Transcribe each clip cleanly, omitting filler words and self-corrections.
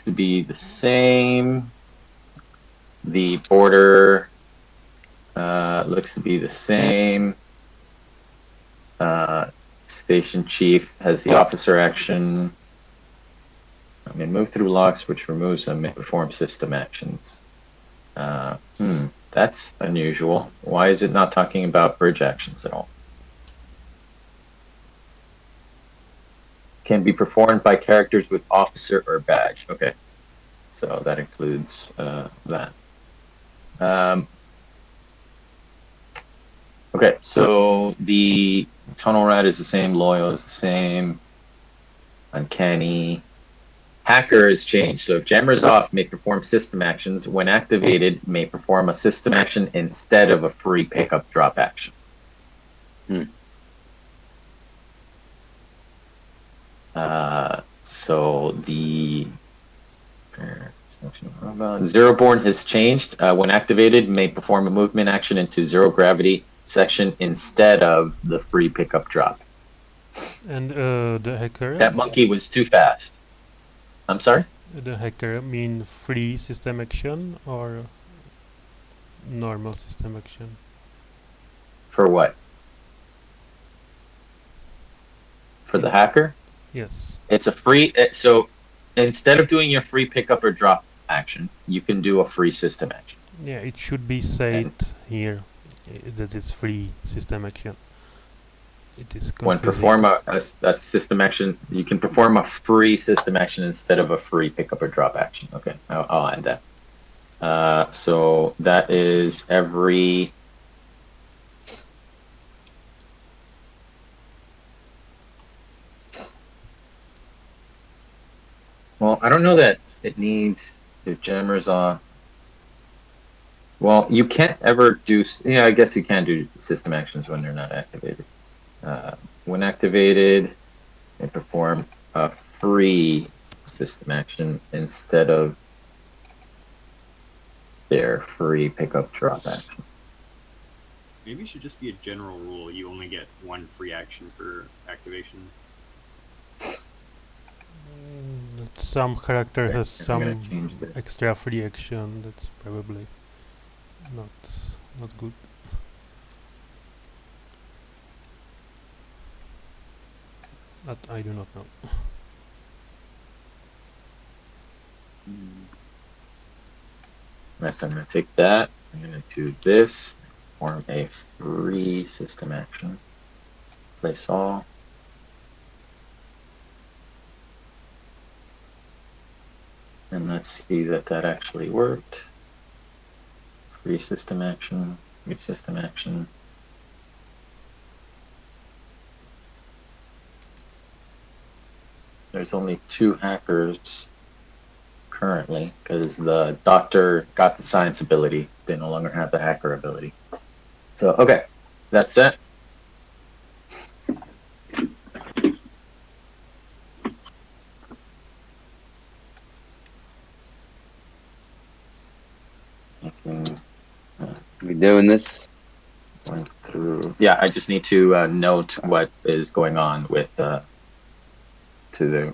to be the same. The border looks to be the same. Station chief has the officer action. I mean, move through locks, which removes them, may perform system actions. That's unusual. Why is it not talking about bridge actions at all? Can be performed by characters with officer or badge. Okay, so that includes that. Okay, so the tunnel rat is the same, loyal is the same, uncanny. Hacker is changed. So if jammer is off, may perform system actions. When activated, may perform a system action instead of a free pickup drop action. So the Zeroborn has changed. When activated, may perform a movement action into zero gravity section instead of the free pickup drop. And the hacker? That monkey was too fast. I'm sorry? The hacker mean free system action or normal system action? For what? For the hacker? Yes. It's a free. So instead of doing your free pickup or drop action, you can do a free system action. Yeah, it should be said here that it's free system action. It is confusing. When perform a system action, you can perform a free system action instead of a free pickup or drop action. Okay, I'll add that. So that is every. Well, I don't know that it needs if jammers off. Well, you can't ever do. Yeah, I guess you can do system actions when they're not activated. When activated, they perform a free system action instead of their free pickup drop action. Maybe it should just be a general rule. You only get one free action for activation. Some character has I'm some gonna change this. extra free action. That's probably not good. But I do not know. Next, I'm going to take that. I'm going to do this. Form a free system action. Place all. And let's see that that actually worked. Free system action. Free system action. There's only 2 hackers currently because the doctor got the science ability. They no longer have the hacker ability. So, okay, that's it. We doing this? Went through. Yeah, I just need to note what is going on with to the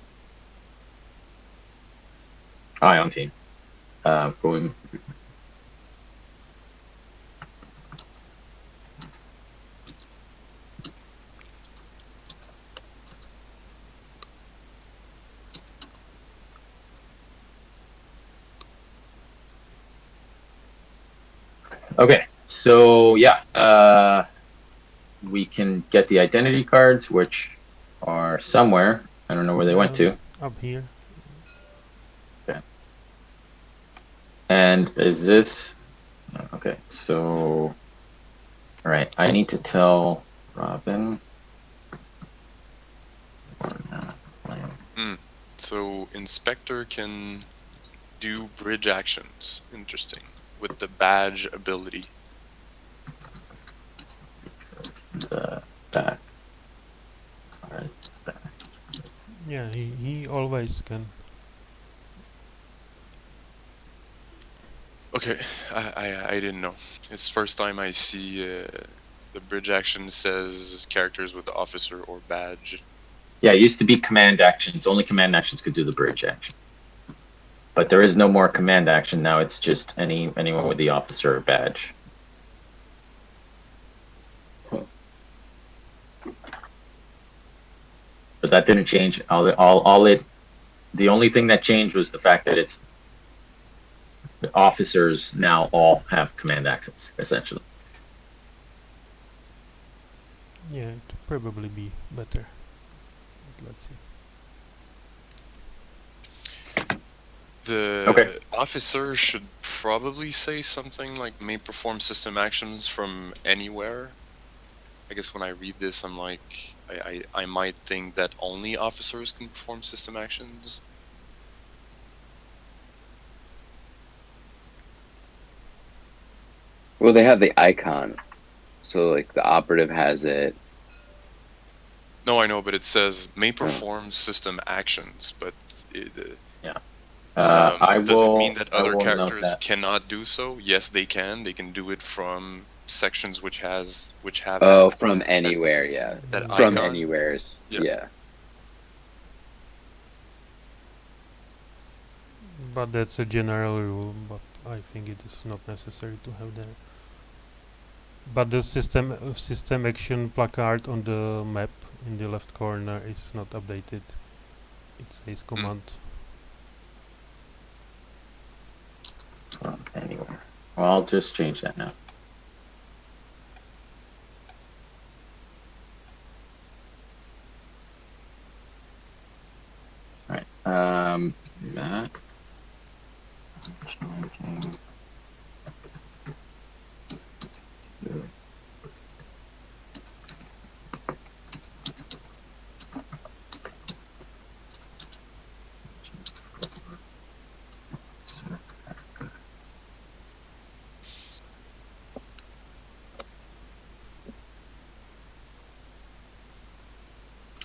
Ion team. Going. Okay, so yeah, we can get the identity cards, which are somewhere. I don't know where they went to. Up here. Okay. And is this... Okay, so... Alright, I need to tell Robin... So Inspector can do bridge actions. Interesting. With the badge ability. The back. Yeah, he always can. Okay, I didn't know. It's first time I see the bridge action says characters with officer or badge. Yeah, it used to be command actions. Only command actions could do the bridge action. But there is no more command action now. It's just anyone with the officer badge. But that didn't change. The only thing that changed was the fact that it's the officers now all have command access, essentially. Yeah, it'd probably be better. But let's see. The Okay. officer should probably say something like may perform system actions from anywhere. I guess when I read this, I'm like, I might think that only officers can perform system actions. Well, they have the icon, so like the operative has it. No, I know, but it says may perform system actions, but does it mean that other characters cannot do so? Yes, they can. They can do it from sections which have from anywhere, yeah. That from icon? anywheres, yeah. But that's a general rule, but I think it is not necessary to have that. But the system action placard on the map in the left corner is not updated. It says command. Anywhere. Well, I'll just change that now. All right. That.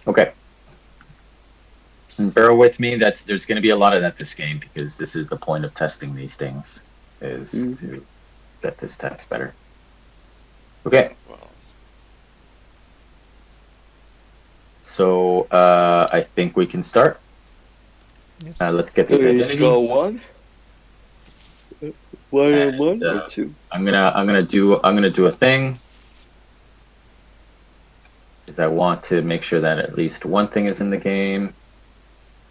Okay. And bear with me. There's going to be a lot of that this game because this is the point of testing these things, is to get this text better. Okay. Well, so I think we can start. Yes. Let's get these identities. One and one or two. I'm gonna do a thing. Because I want to make sure that at least one thing is in the game,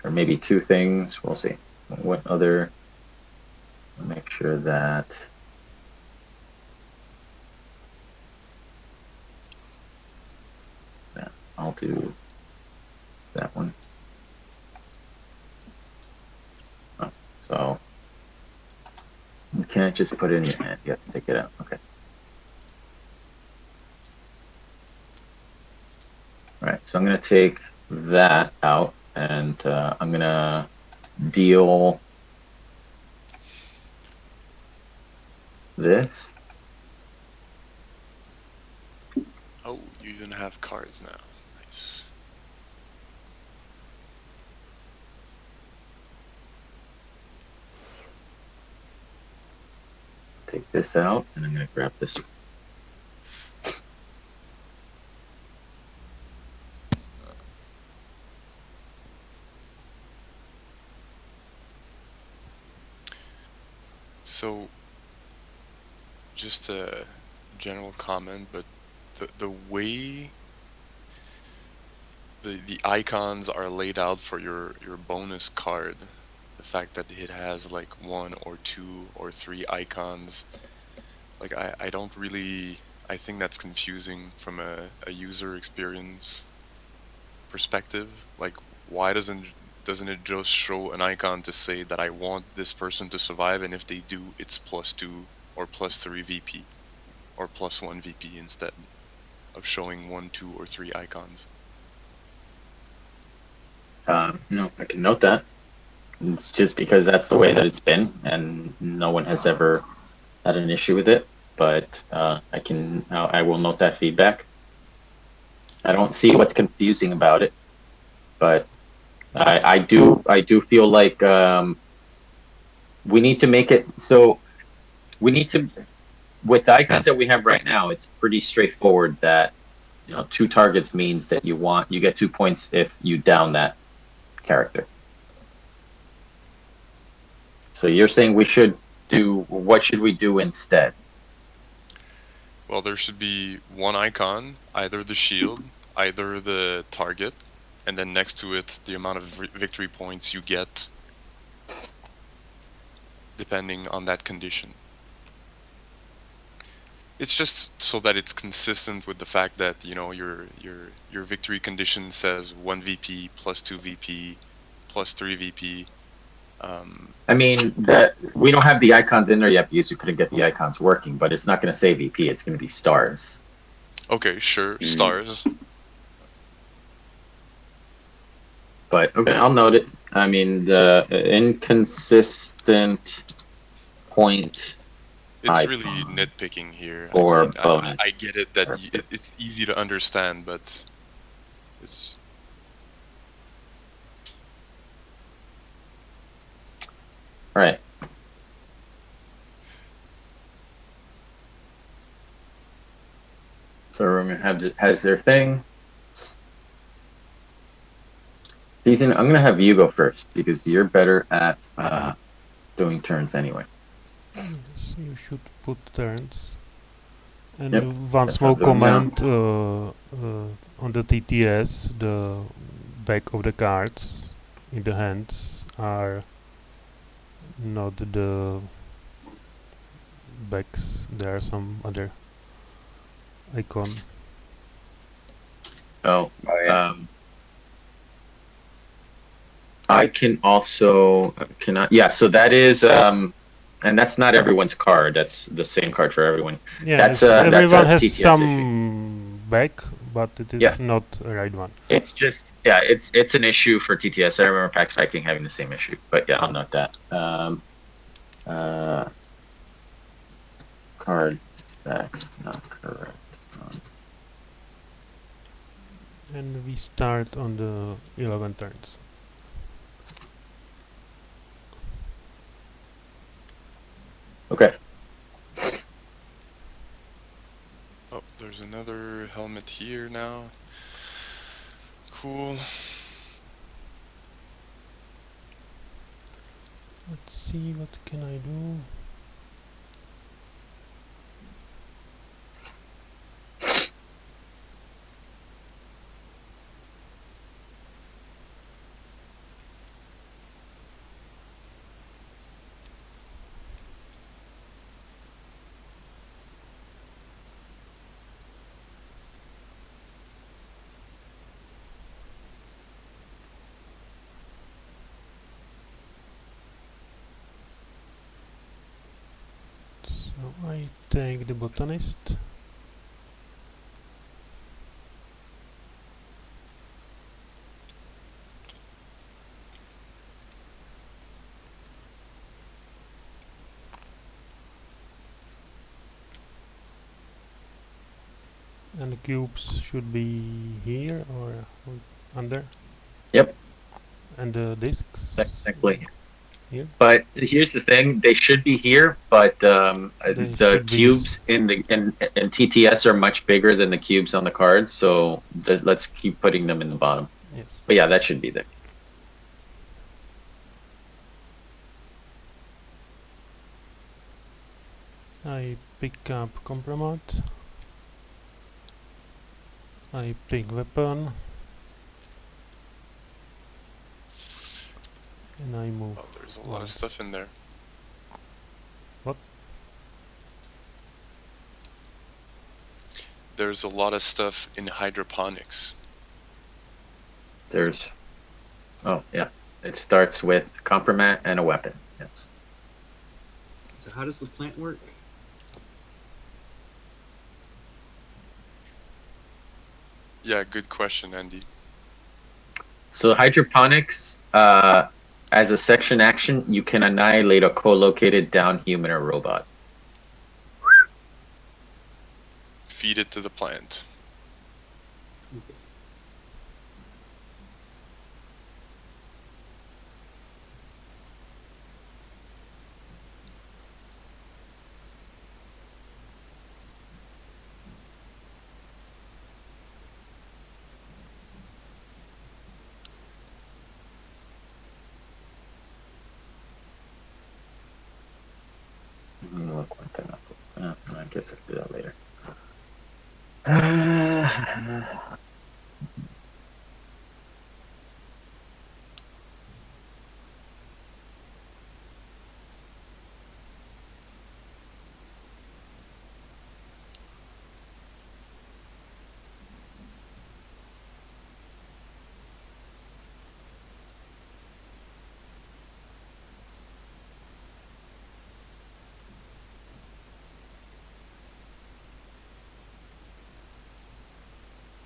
or maybe two things. We'll see. What other? Make sure that. Yeah, I'll do that one. Oh, so you can't just put it in your hand. You have to take it out. Okay. All right, so I'm going to take that out, and I'm going to deal this. oh, you even have cards now. Nice. Take this out, and I'm going to grab this one. So, just a general comment, but the way the icons are laid out for your bonus card, the fact that it has like 1 or 2 or 3 icons, like I don't really, I think that's confusing from a user experience perspective. Like, why doesn't it just show an icon to say that I want this person to survive, and if they do, it's +2 or +3 VP or +1 VP instead of showing 1, 2, or 3 icons? No, I can note that. It's just because that's the way that it's been, and no one has ever had an issue with it. But I will note that feedback. I don't see what's confusing about it, but I do feel like we need to make it so. We need to, with the icons that we have right now, it's pretty straightforward that 2 targets means that you get 2 points if you down that character. So you're saying we should do, what should we do instead? Well, there should be one icon, either the shield, either the target, and then next to it the amount of victory points you get depending on that condition. It's just so that it's consistent with the fact that, you know, your victory condition says 1 VP plus 2 VP plus 3 VP. I mean, that we don't have the icons in there yet because we couldn't get the icons working, but it's not going to say VP, it's going to be stars. Okay, sure, stars. But okay, I'll note it. I mean, the inconsistent point It's icon really nitpicking here. or bonus. I get it that it's easy to understand, but it's... Right. So everyone has their thing. I'm going to have you go first because you're better at doing turns anyway. Yes, you should put turns. And Yep, one that's small what I'm doing comment on the TTS, the back of the cards in the hands are not the backs. There are some other icon. Oh, Oh yeah. I can also yeah. So that is and that's not everyone's card. That's the same card for everyone. Yeah, That's everyone a has TTS some issue. back, but it is Yeah. not a right one. It's just it's an issue for TTS. I remember PAX Viking having the same issue, but yeah, I'll note that. Card that's not correct. And we start on the 11 turns. Okay. Oh, there's another helmet here now. Cool. Let's see, what can I do? So I take the botanist. And the cubes should be here or under. Yep. And the discs. Technically. Here. But here's the thing: they should be here, but the should be cubes in TTS are much bigger than the cubes on the cards. So let's keep putting them in the bottom. Yes. But yeah, that should be there. I pick up compromat. I pick weapon. And I move. Oh, there's a lot of stuff in there. What? There's a lot of stuff in hydroponics. Oh yeah, it starts with compromat and a weapon. Yes. So how does the plant work? Yeah, good question, Andy. So hydroponics, as a section action, you can annihilate a co-located down human or robot. Feed it to the plant. Let me look one thing up. I guess I'll do that later.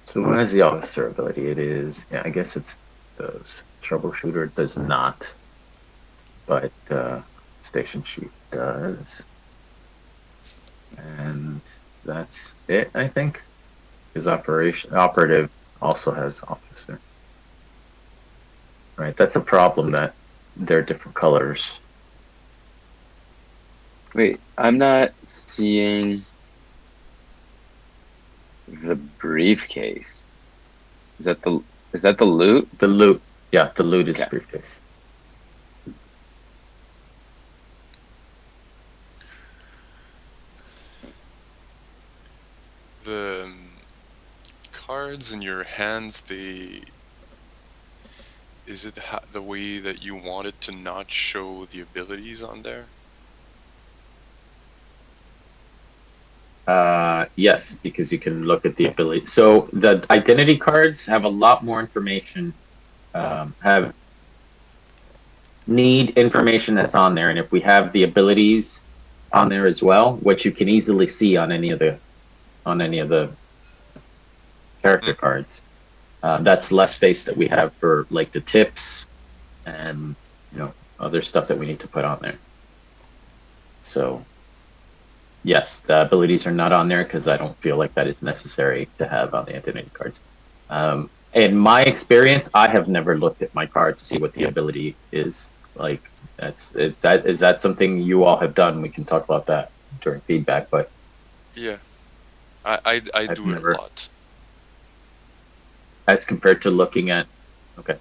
So who has the officer ability? It is, yeah, I guess it's those. Troubleshooter does not, but Station Chief does. And that's it, I think. His operative also has officer. Right, that's a problem that they're different colors. Wait, I'm not seeing the briefcase. Is that the loot? The loot, yeah, the loot is Okay. briefcase. The cards in your hands, is it the way that you want it to not show the abilities on there? Yes, because you can look at the ability. So the identity cards have a lot more information. Need information that's on there, and if we have the abilities on there as well, which you can easily see on any of the character cards, that's less space that we have for like the tips and other stuff that we need to put on there. So yes, the abilities are not on there because I don't feel like that is necessary to have on the identity cards. In my experience, I have never looked at my card to see what the ability is. Like is that something you all have done? We can talk about that during feedback, but Yeah, I I've do it never, a lot. as compared to looking at. Okay.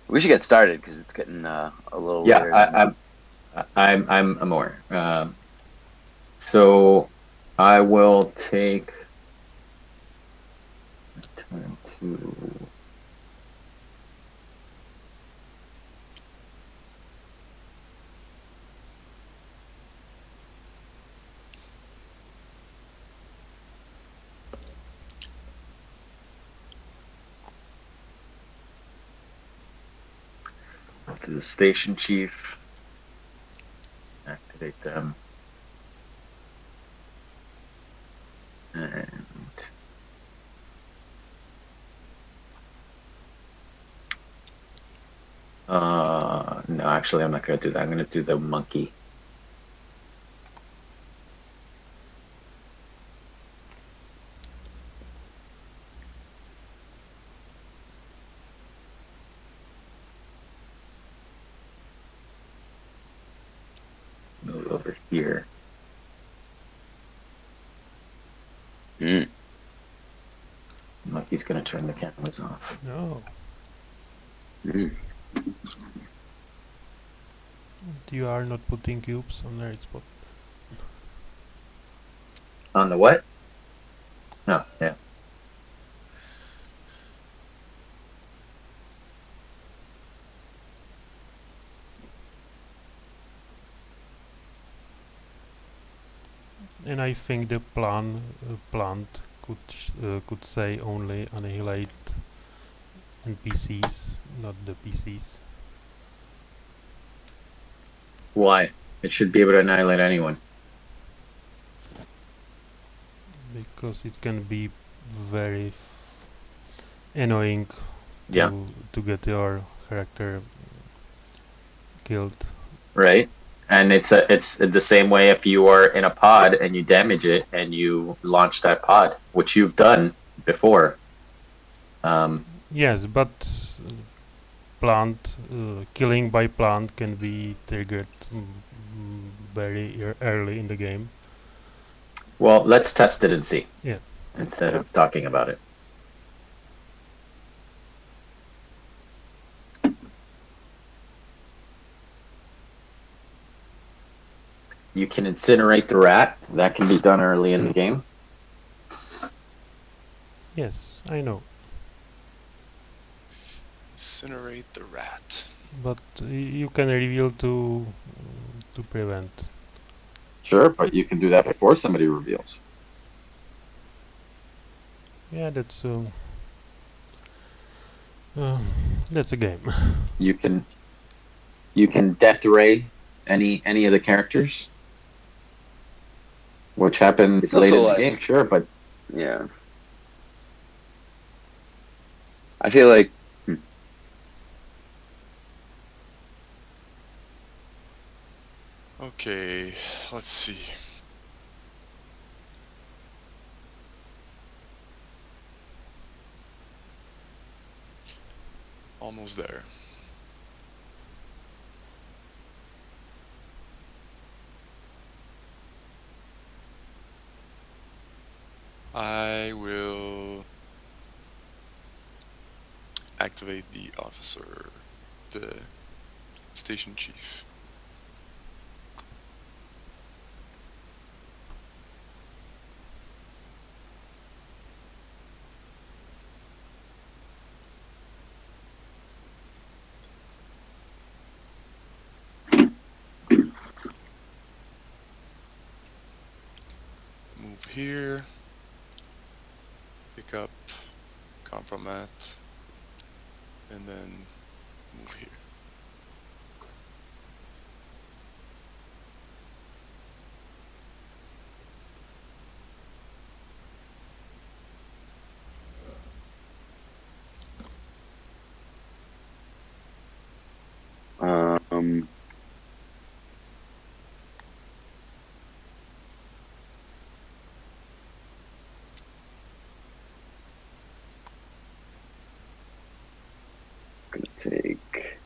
We should get started because it's getting a little Yeah, weird. I'm aware. So I will take turn to. To the station chief, activate them, and no, actually, I'm not going to do that. I'm going to do the monkey. Move over here. Monkey's going to turn the cameras off. No. Mm. You are not putting cubes on the right spot. On the what? Oh, yeah. And I think the plant could say only annihilate NPCs, not the PCs. Why? It should be able to annihilate anyone. Because it can be very annoying Yeah. to get your character killed. Right. And it's the same way if you are in a pod and you damage it and you launch that pod, which you've done before. Yes, but plant killing by plant can be triggered very early in the game. Well, let's test it and see. Yeah. Instead of talking about it. You can incinerate the rat. That can be done early in the game. Yes, I know. Incinerate the rat. But you can reveal to prevent. Sure, but you can do that before somebody reveals. Yeah, that's a game. You can death ray any of the characters, which happens It's late also in the like, game. Sure, but yeah. I feel like Okay, let's see. Almost there. I will activate the officer, the station chief. Move here. Pick up compromat. And then move here. um gonna take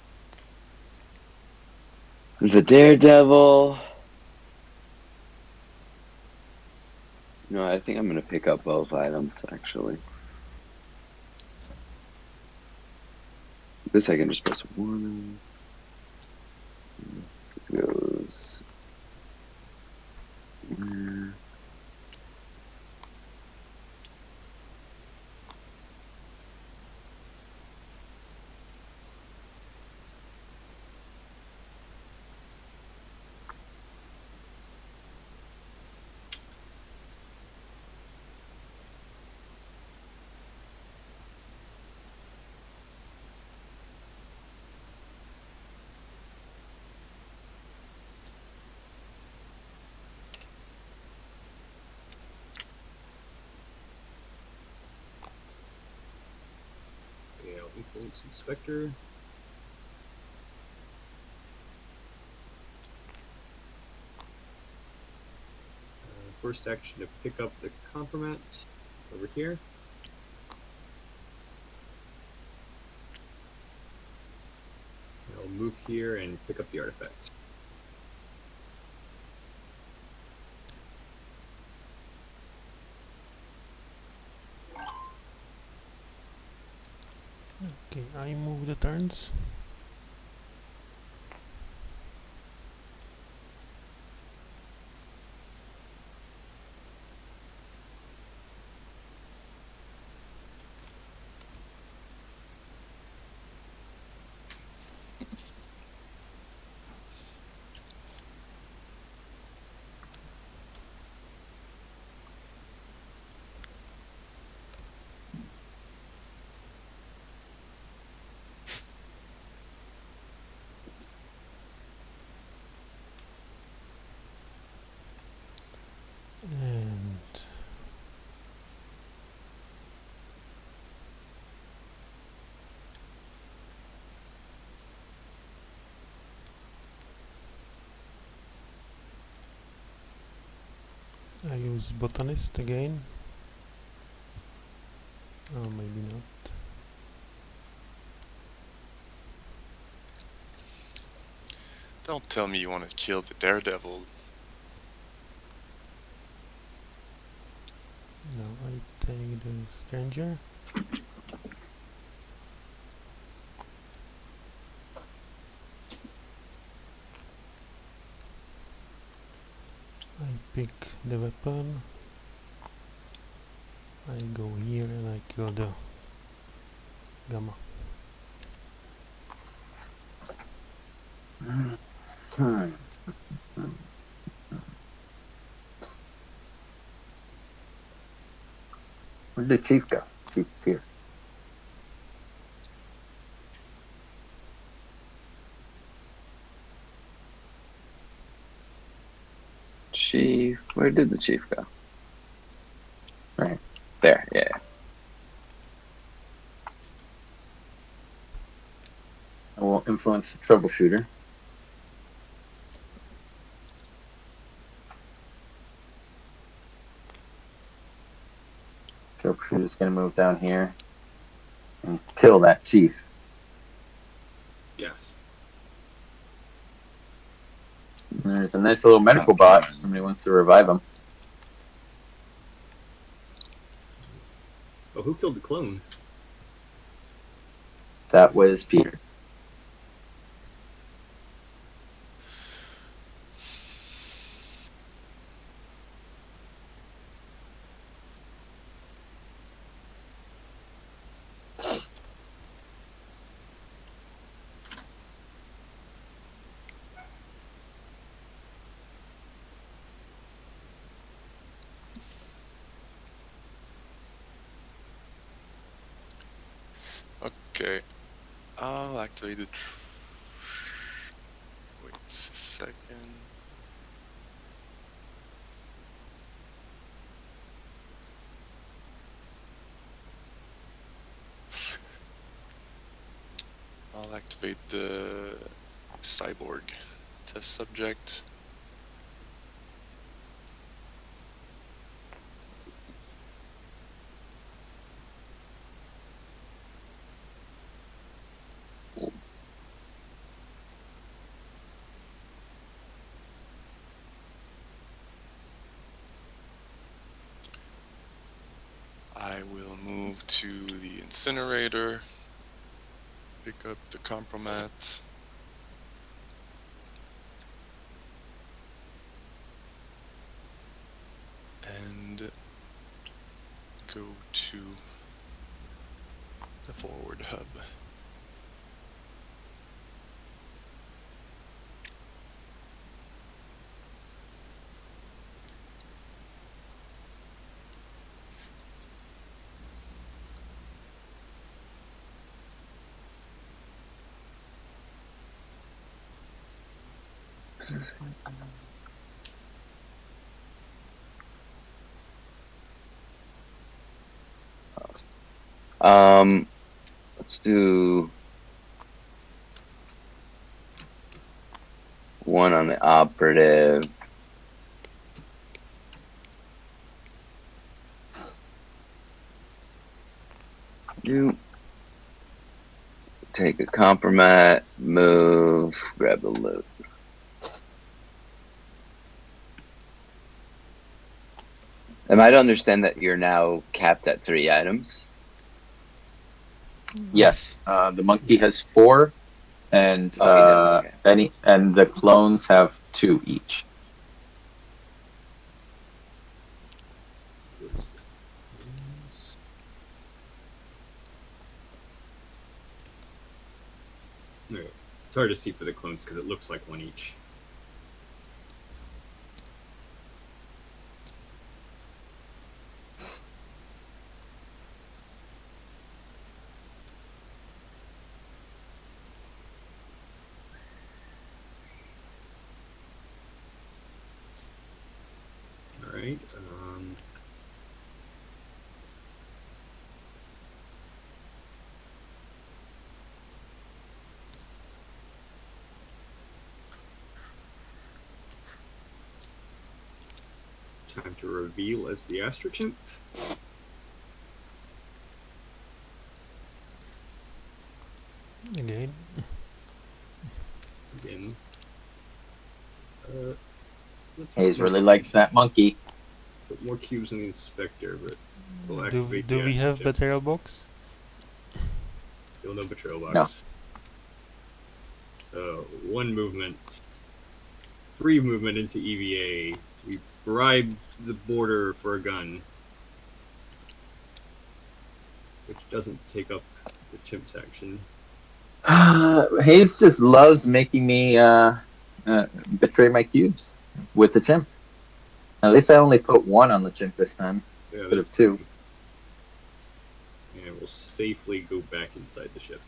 the Daredevil. No, I think I'm gonna pick up both items actually. This I can just press one. This goes. Where? Okay, I'll influence inspector. First action to pick up the compromat over here. I'll move here and pick up the artifact. Okay, I move the turns. And I use botanist again. Oh, maybe not. Don't tell me you want to kill the Daredevil. No, I take the stranger. pick the weapon. I go here and I kill the gamma. Where did the chief go? Chief's here. Chief, where did the chief go? Right. There, yeah. I will influence the troubleshooter. Troubleshooter's going to move down here and kill that chief. Yes. And there's a nice little medical bot. Somebody wants to revive him. Oh, who killed the clone? That was Peter. Okay. I'll activate the. Wait a second. I'll activate the cyborg test subject. I will move to the incinerator, pick up the compromat, and go to the forward hub. Let's do one on the operative. You take a compromat, move, grab the loot. Am I to understand that you're now capped at 3 items? Yes, the monkey has 4, and Oh, he does, okay. and the clones have 2 each. No, it's hard to see for the clones because it looks like one each. All right. Time to reveal as the astrochimp. Again. Again. Haze really likes that monkey. Put more cubes in the inspector, but we'll Do activate we the have astrochimp. betrayal box? Still no betrayal box. No. So 1 movement, 3 movement into EVA, We bribed the border for a gun, which doesn't take up the chimp's action. Haze just loves making me betray my cubes with the chimp. At least I only put one on the chimp this time. Yeah, Instead of that's two. And we'll safely go back inside the ship.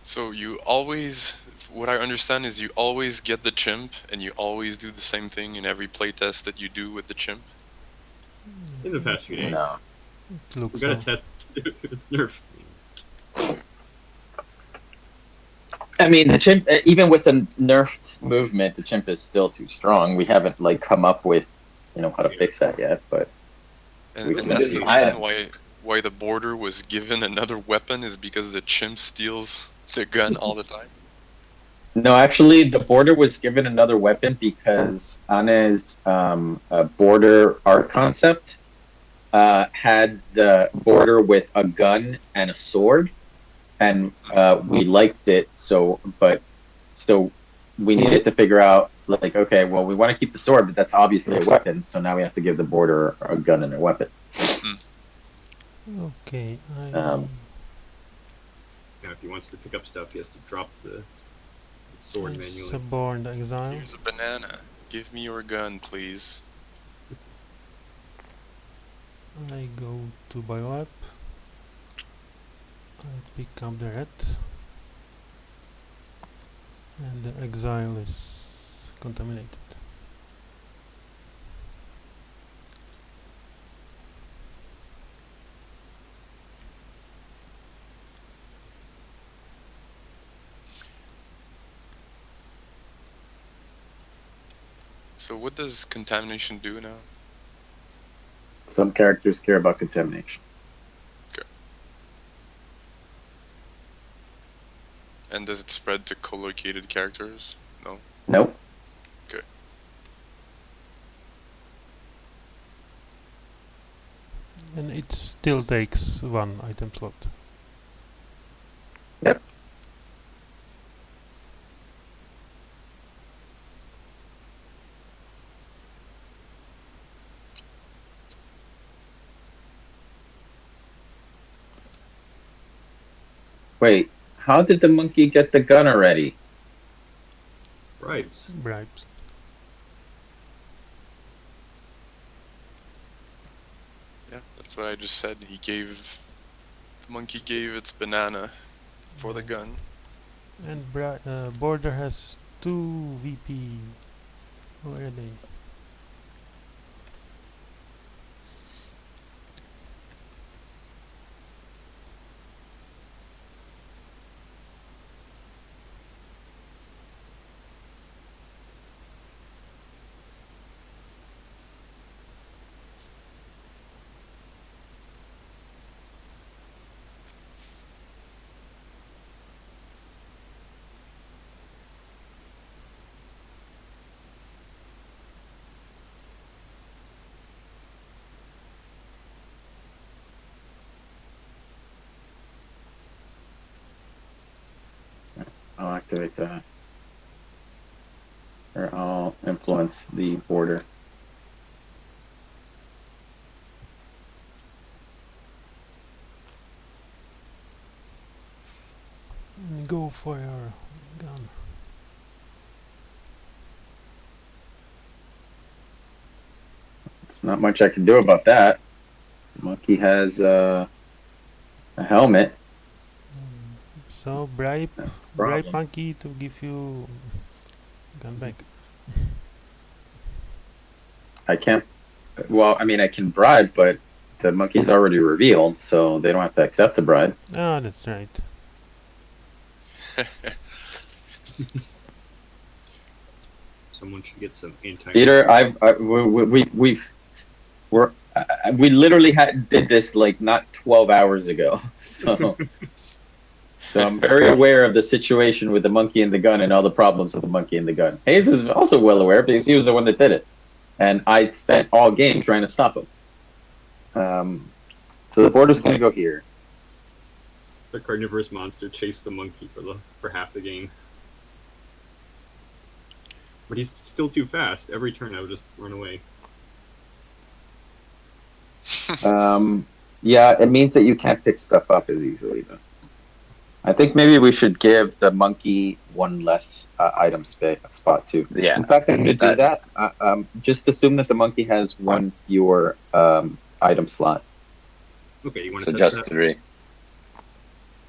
So you always, what I understand is you always get the chimp, and you always do the same thing in every playtest that you do with the chimp. In the past few days, No. It looks we're gonna so. test if it's nerfed. I mean, the chimp, even with the nerfed movement, the chimp is still too strong. We haven't like come up with, how to fix that yet. But And, We and can that's do the it. reason why the border was given another weapon, is because the chimp steals the gun all the time. no, actually, the border was given another weapon because Anne's border art concept had the border with a gun and a sword, and we liked it. So we needed to figure out, like, okay, well, we want to keep the sword, but that's obviously a weapon. So now we have to give the border a gun and a weapon. Okay, Um, Now, if he wants to pick up stuff, he has to drop the sword I manually. suborned exile. Here's a banana. Give me your gun, please. I go to biolab. I pick up the red. And the exile is contaminated. So what does contamination do now? some characters care about contamination. And does it spread to collocated characters? No? Nope. Okay. And it still takes one item slot. Yep. Wait, how did the monkey get the gun already? Bribes. Bribes. Yeah, that's what I just said. The monkey gave its banana for the gun. And border has 2 VP. Where are they? I'll activate that. Or I'll influence the border. Go for your gun. There's not much I can do about that. The monkey has a helmet. So bribe Problem. monkey to give you gun back. I can't. Well, I mean, I can bribe, but the monkey's already revealed, so they don't have to accept the bribe. Oh, that's right. Someone should get some anti. Peter, we literally did this like not 12 hours ago, so I'm very aware of the situation with the monkey and the gun and all the problems with the monkey and the gun. Haze is also well aware because he was the one that did it, and I spent all game trying to stop him. So the border's gonna go here. The carnivorous monster chased the monkey for half the game. But he's still too fast. Every turn I would just run away. Yeah, it means that you can't pick stuff up as easily, though. I think maybe we should give the monkey one less item spot too. Yeah. In fact, I'm going to do that. Just assume that the monkey has one fewer item slot. Okay, you want So to test just that? 3. 'Cause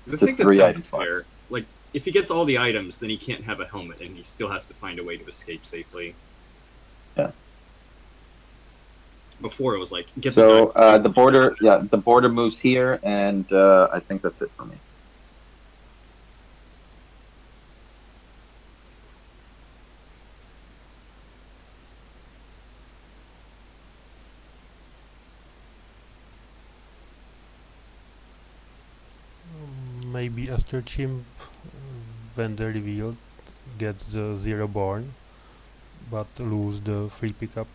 I Just think that 3 sounds item slots. fair. Like, if he gets all the items, then he can't have a helmet, and he still has to find a way to escape safely. Yeah. Before it was like, get So the the border, yeah, the border moves here, and I think that's it for me. Maybe astrochimp, when they're revealed, gets the 0 born, but lose the free pickup.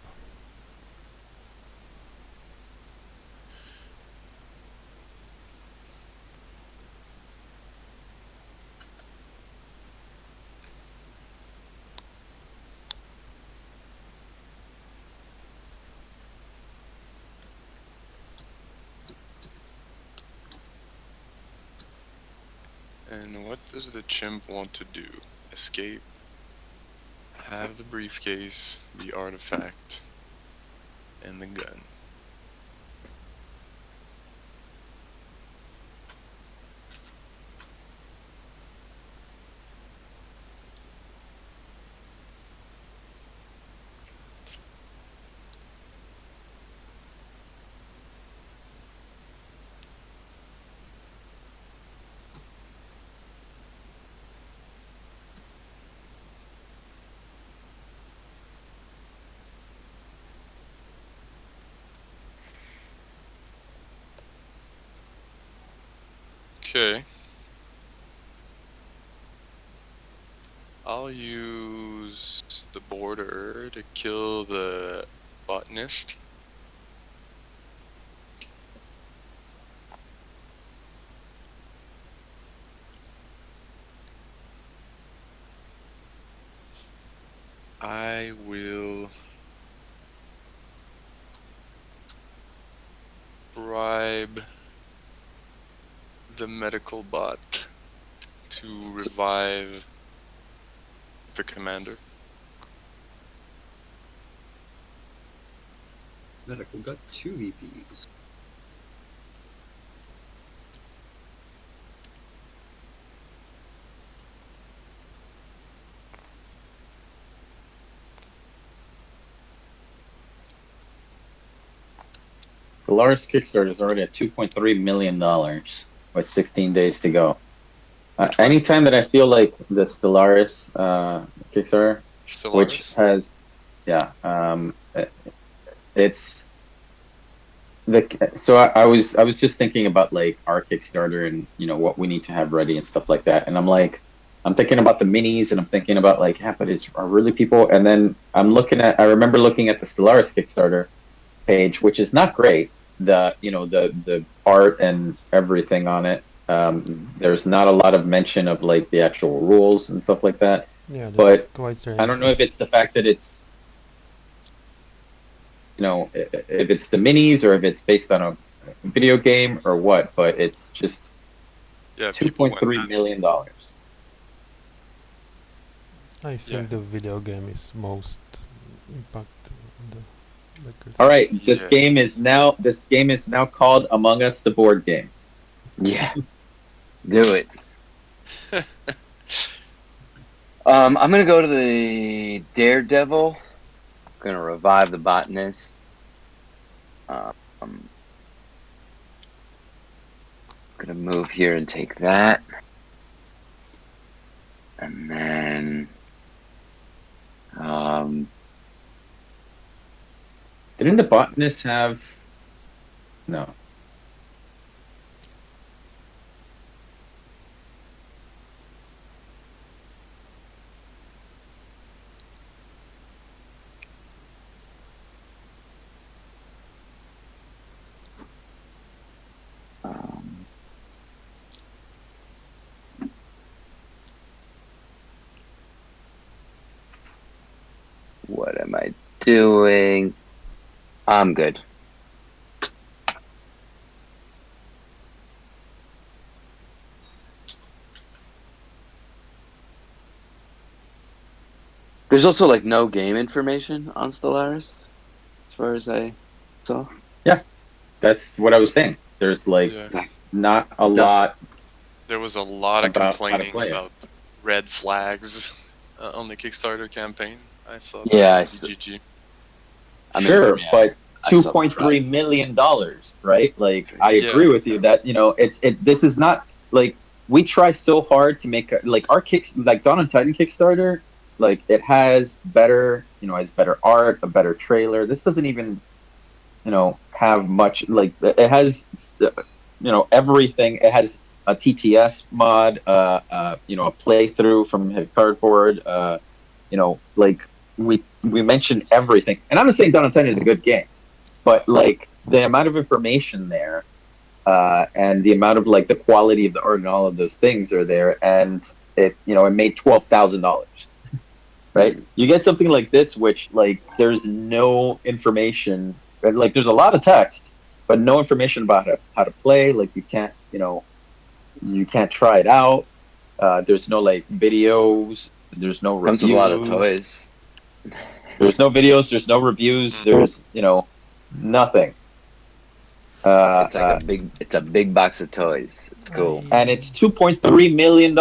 And what does the chimp want to do? Escape? Have the briefcase, the artifact, and the gun. Okay. I'll use the border to kill the botanist. I will bribe the medical bot to revive the commander. medical got 2 VPs. Stellaris Kickstarter is already at $2.3 million with 16 days to go. Which one? Anytime that I feel like the Stellaris Kickstarter, which Stellaris? has, yeah, it's so I was just thinking about like our Kickstarter and what we need to have ready and stuff like that, and I'm thinking about the minis and I'm thinking about like, yeah, but are really people? And then I remember looking at the Stellaris Kickstarter page, which is not great. The art and everything on it. There's not a lot of mention of like the actual rules and stuff like that. Yeah, that's But quite strange. I don't know if it's the fact that it's if it's the minis or if it's based on a video game or what, but it's just Yeah, people went $2.3 nuts. million. I think the video game is most impact on the records. All right, this Yeah. game is now called Among Us, the board game. Yeah. Do it. I'm gonna go to the Daredevil. Gonna revive the botanist. Gonna move here and take that. And then Didn't the botanist have no? What am I doing? I'm good. There's also like no game information on Stellaris, as far as I saw. That's what I was saying. There's like Yeah. not a Nothing. lot. There was a lot of About how to complaining play it. about red flags on the Kickstarter campaign. I saw that Yeah, on I s- BGG. I mean, Sure, yeah, but I saw the $2.3 price. million, right? Like I Yeah. agree with you that this is not like we try so hard to make like our kicks like Dawn and Titan Kickstarter, like it has better art, a better trailer. This doesn't even have much, like it has everything. It has a TTS mod, a playthrough from Cardboard, like we mentioned everything. And I'm not saying Dawn of Titan is a good game, but like the amount of information there, and the amount of like the quality of the art and all of those things are there, and it made $12,000. Right? You get something like this, which like there's no information, and like there's a lot of text, but no information about how to play. Like you can't try it out. There's no like videos. There's no reviews. Comes with a lot of toys. There's no videos. There's no reviews. There's nothing. It's like it's a big box of toys. It's cool. And it's $2.3 million.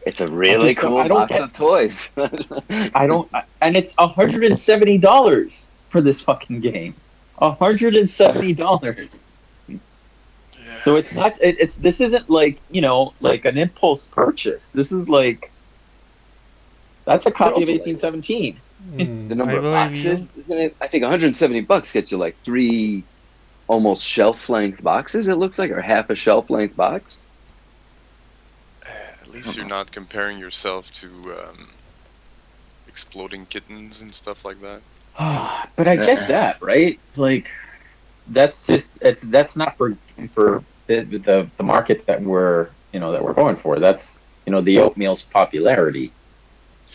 It's a really cool box of toys. And it's $170 for this fucking game. $170. Yeah. So it's not. This isn't like like an impulse purchase. This is like that's a copy of 1817. The number of boxes, isn't it? I think $170 gets you like 3 almost shelf-length boxes. It looks like, or half a shelf-length box. At least you're not comparing yourself to exploding kittens and stuff like that. But I get that, right? Like that's just that's not for the market that we're going for. That's the oatmeal's popularity.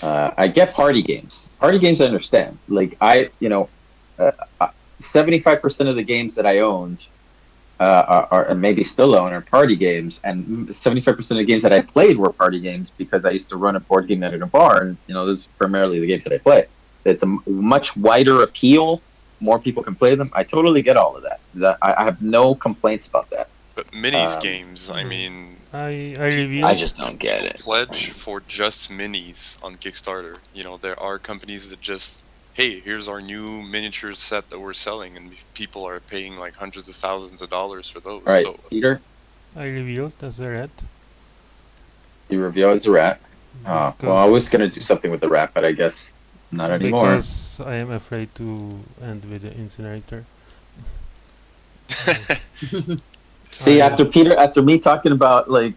I get party games. Party games I understand. Like 75% of the games that I owned are and maybe still own are party games, and 75% of the games that I played were party games because I used to run a board game night at a bar, and those are primarily the games that I play. It's a much wider appeal. More people can play them. I totally get all of that. I have no complaints about that. But minis games, I mean, I just don't get it. Pledge for just minis on Kickstarter. There are companies that just, hey, here's our new miniature set that we're selling, and people are paying like hundreds of thousands of dollars for those. All right, so, Peter, I revealed as a rat. you reveal as a rat. Well, I was gonna do something with the rat, but I guess not anymore. Because I am afraid to end with the incinerator. See, after me talking about like,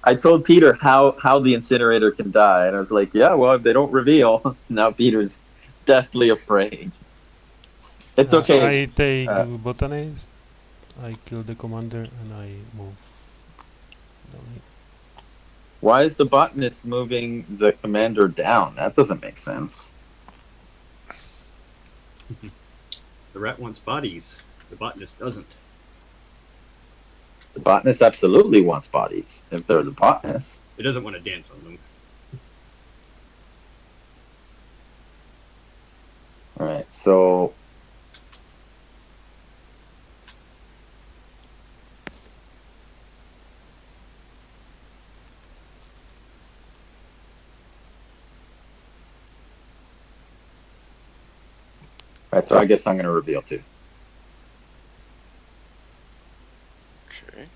I told Peter how the incinerator can die, and I was like, yeah, well, if they don't reveal, now Peter's deathly afraid. It's okay. I take botanist, I kill the commander, and I move down here. Why is the botanist moving the commander down? That doesn't make sense. The rat wants bodies. The botanist doesn't. The botanist absolutely wants bodies if they're the botanist. It doesn't want to dance on them. All right, so I guess I'm going to reveal too. okay.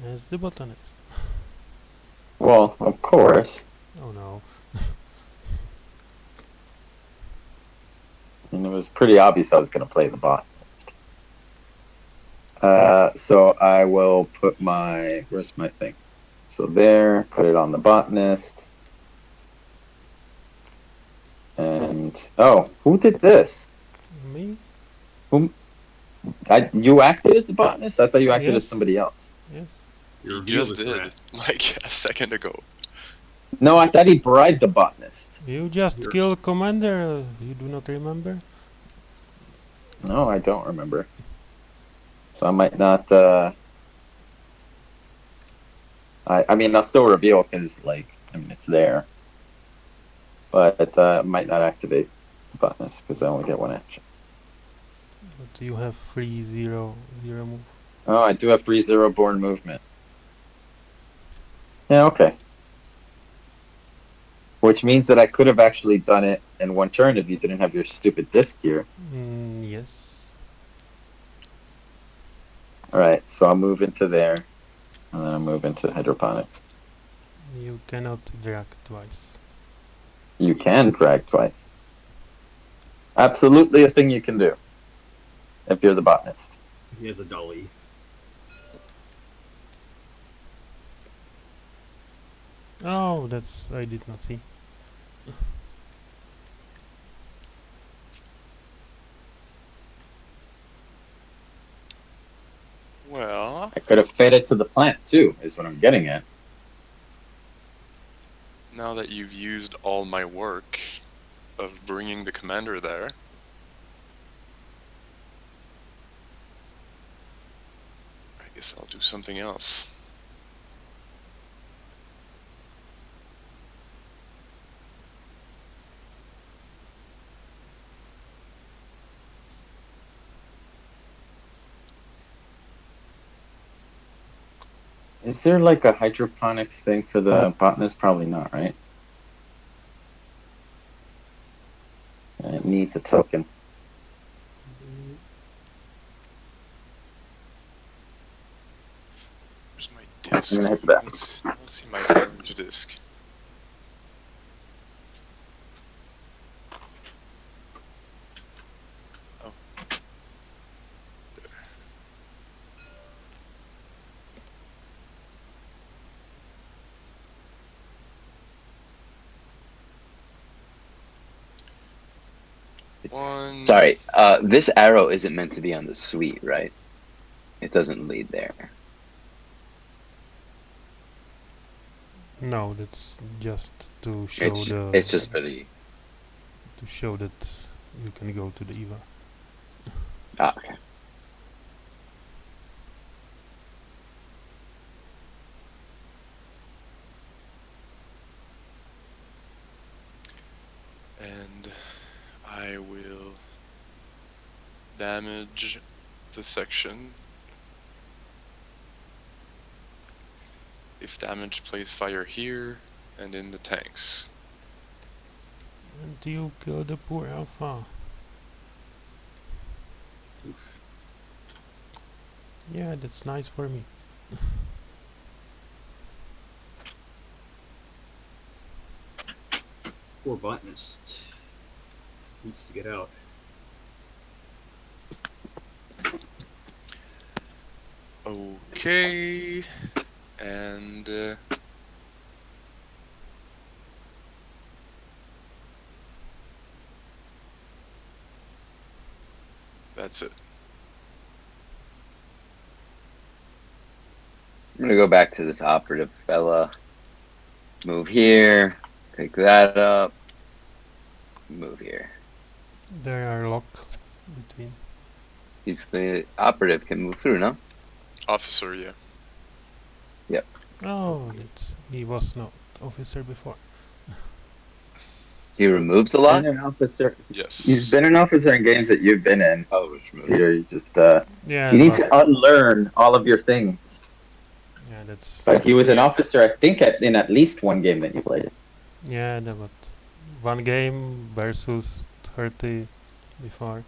As the botanist. Well, of course. Oh no. And it was pretty obvious I was going to play the botanist. So I will put where's my thing? So there, put it on the botanist. And, oh, who did this? Me? You acted as the botanist? I thought you acted as Yes. somebody else. Yes. You You reveal just this did, rat. like a second ago. No, I thought he bribed the botanist. You just You're- killed commander. You do not remember? No, I don't remember. So I might not. I mean, I'll still reveal because, like, I mean, it's there, but I might not activate the botanist because I only get one action. But you have free 0 move. Oh, I do have free 0 born movement. Yeah, okay. Which means that I could have actually done it in one turn if you didn't have your stupid disc here. Yes. All right, so I'll move into there, and then I'll move into hydroponics. You cannot drag twice. You can drag twice. Absolutely a thing you can do if you're the botanist. He has a dolly. Oh, that's I did not see. Well, I could have fed it to the plant too, is what I'm getting at. now that you've used all my work of bringing the commander there, I guess I'll do something else. Is there like a hydroponics thing for the botanist? Probably not, right? It needs a token. Where's my disc? I'm gonna hit that. Let's see my orange disc. Oh. There. One. Sorry, this arrow isn't meant to be on the suite, right? It doesn't lead there. No, that's just to show It's just for the. to show that you can go to the Eva. Ah, okay. And I will damage the section. If damage, place fire here and in the tanks. And you kill the poor alpha. Yeah, that's nice for me. Poor botanist. Needs to get out. Okay, and that's it. I'm gonna go back to this operative fella. Move here. Pick that up. Move here. There are lock between. He's the operative can move through, no? Officer, yeah. Oh, that's, he was not officer before. He removes a lot? Been an officer. Yes. He's been an officer in games that you've been in. Oh, which move? Peter, you just Yeah, you need but- to unlearn all of your things. Yeah, that's. But he was an officer, I think, in at least one game that you played. Yeah, but one game versus 30 before.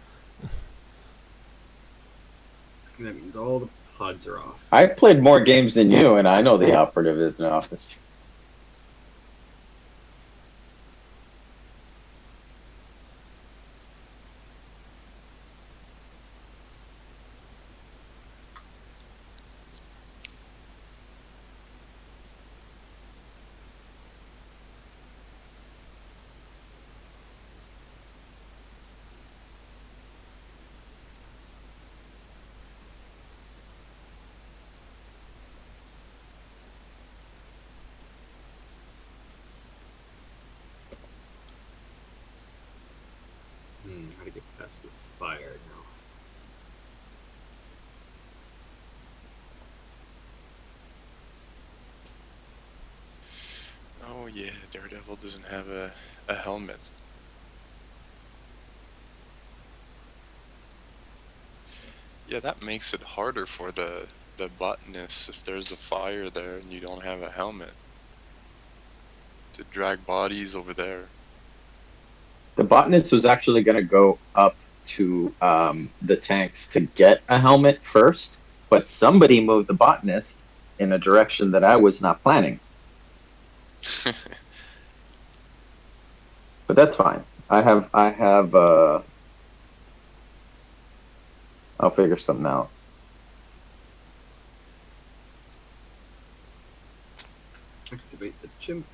And that means all the pods are off. I played more games than you, and I know the operative is an officer. blast of fire now. Oh yeah, Daredevil doesn't have a helmet. Yeah, that makes it harder for the botanist if there's a fire there and you don't have a helmet. To drag bodies over there. The botanist was actually going to go up to the tanks to get a helmet first, but somebody moved the botanist in a direction that I was not planning. But that's fine. I'll figure something out. Activate the chimp.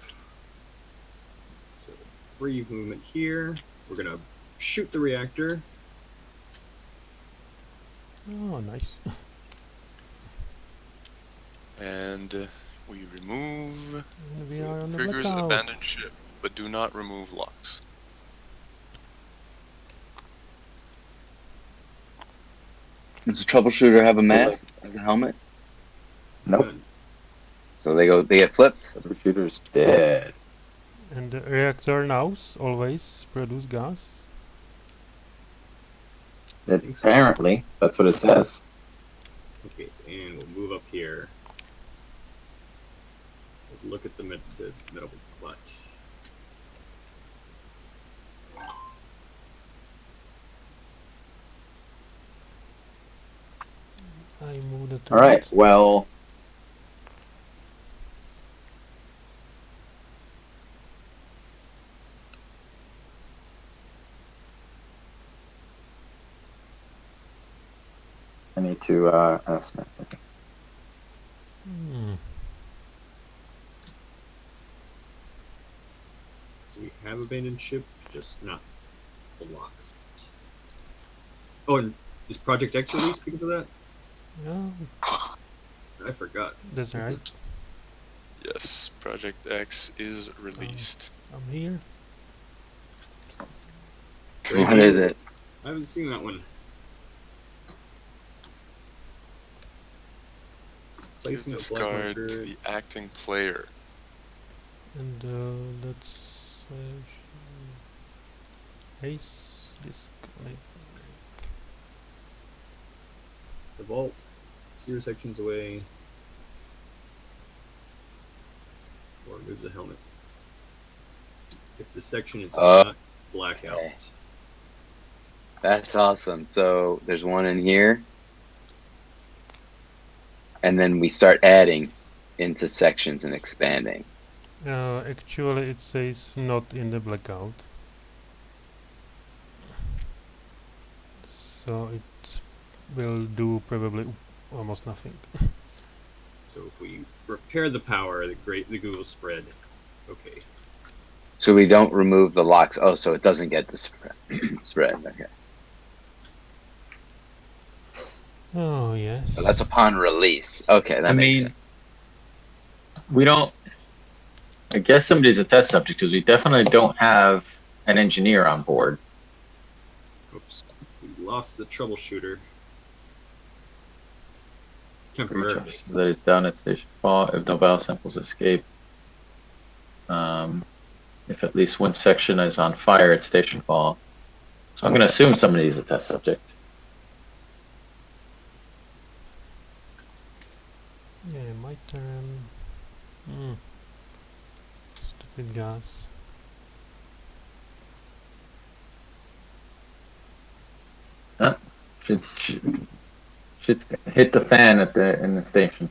So free movement here. We're gonna shoot the reactor. Oh, nice. And we remove And we are on the triggers blackout. abandoned ship, but do not remove locks. Does the troubleshooter have a mask as a helmet? Nope. So they get flipped. The computer's dead. And the reactor nows always produce gas. Apparently, that's what it says. Okay, and we'll move up here. We'll look at the metal clutch. I moved it. All right. Well, I need to ask Matt. So we have abandoned ship, just not the locks. Oh, and is Project X released because of that? Yeah, I forgot. that's right. Yes, Project X is released. I'm here. What is it? I haven't seen that one. Placing a black Discard marker. to the acting player. And let's Haze disconnect. The vault. 0 sections away. Or remove the helmet. If the section is not blackout. Okay. That's awesome. So there's one in here. And then we start adding into sections and expanding. Actually, it says not in the blackout. So it will do probably almost nothing. So if we repair the power, the Google spread. Okay. So we don't remove the locks. Oh, so it doesn't get the spread. Okay. Oh yes. So that's upon release. Okay, that makes sense. We don't. I guess somebody's a test subject because we definitely don't have an engineer on board. Oops. We lost the troubleshooter. Temporarily. That is down at Stationfall. If no battle samples escape. If at least one section is on fire at Stationfall. So I'm going to assume somebody's a test subject. Yeah, my turn. Stupid gas. Should hit the fan in the station.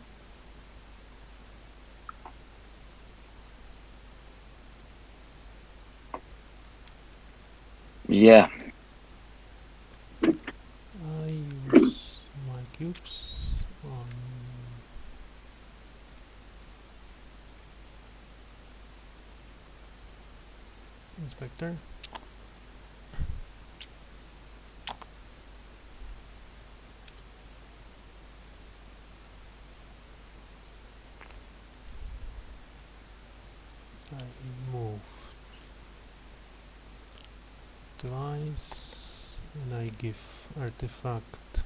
Yeah. I use my cubes on Inspector. I move twice And I give artifact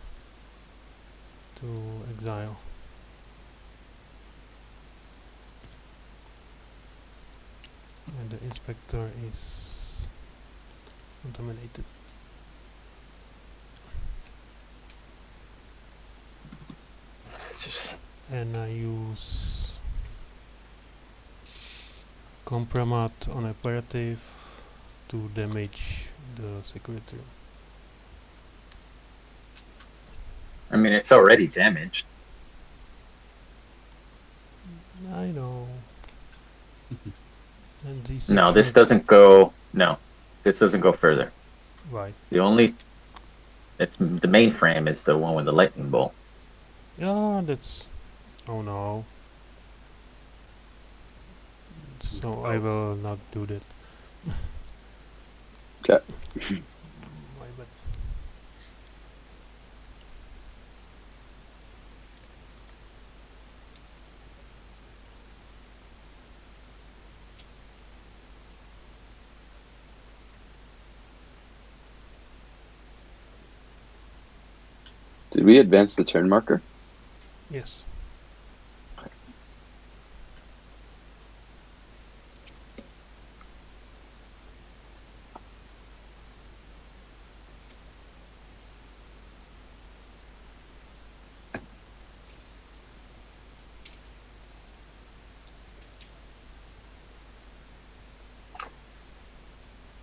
to exile. And the inspector is contaminated. It's just And I use compromat on operative to damage the secretary. I mean, it's already damaged. I know. And these No, this section- doesn't go. No, this doesn't go further. Right. The only, it's the mainframe is the one with the lightning bolt. Yeah, that's. Oh no. So I will not do that. Okay. My bad. Did we advance the turn marker? Yes.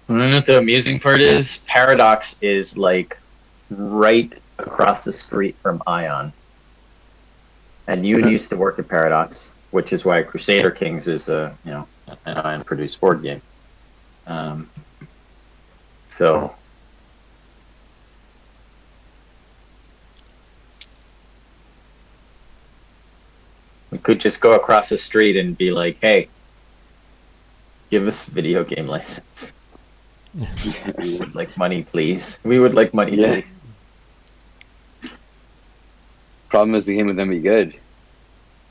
You know what the amusing part is? Paradox is like right across the street from Ion. And you used to work at Paradox, which is why Crusader Kings is a an Ion produced board game. So we could just go across the street and be like, hey, give us a video game license. We would like money, please. We would like money, Yeah. please. Problem is the game would then be good.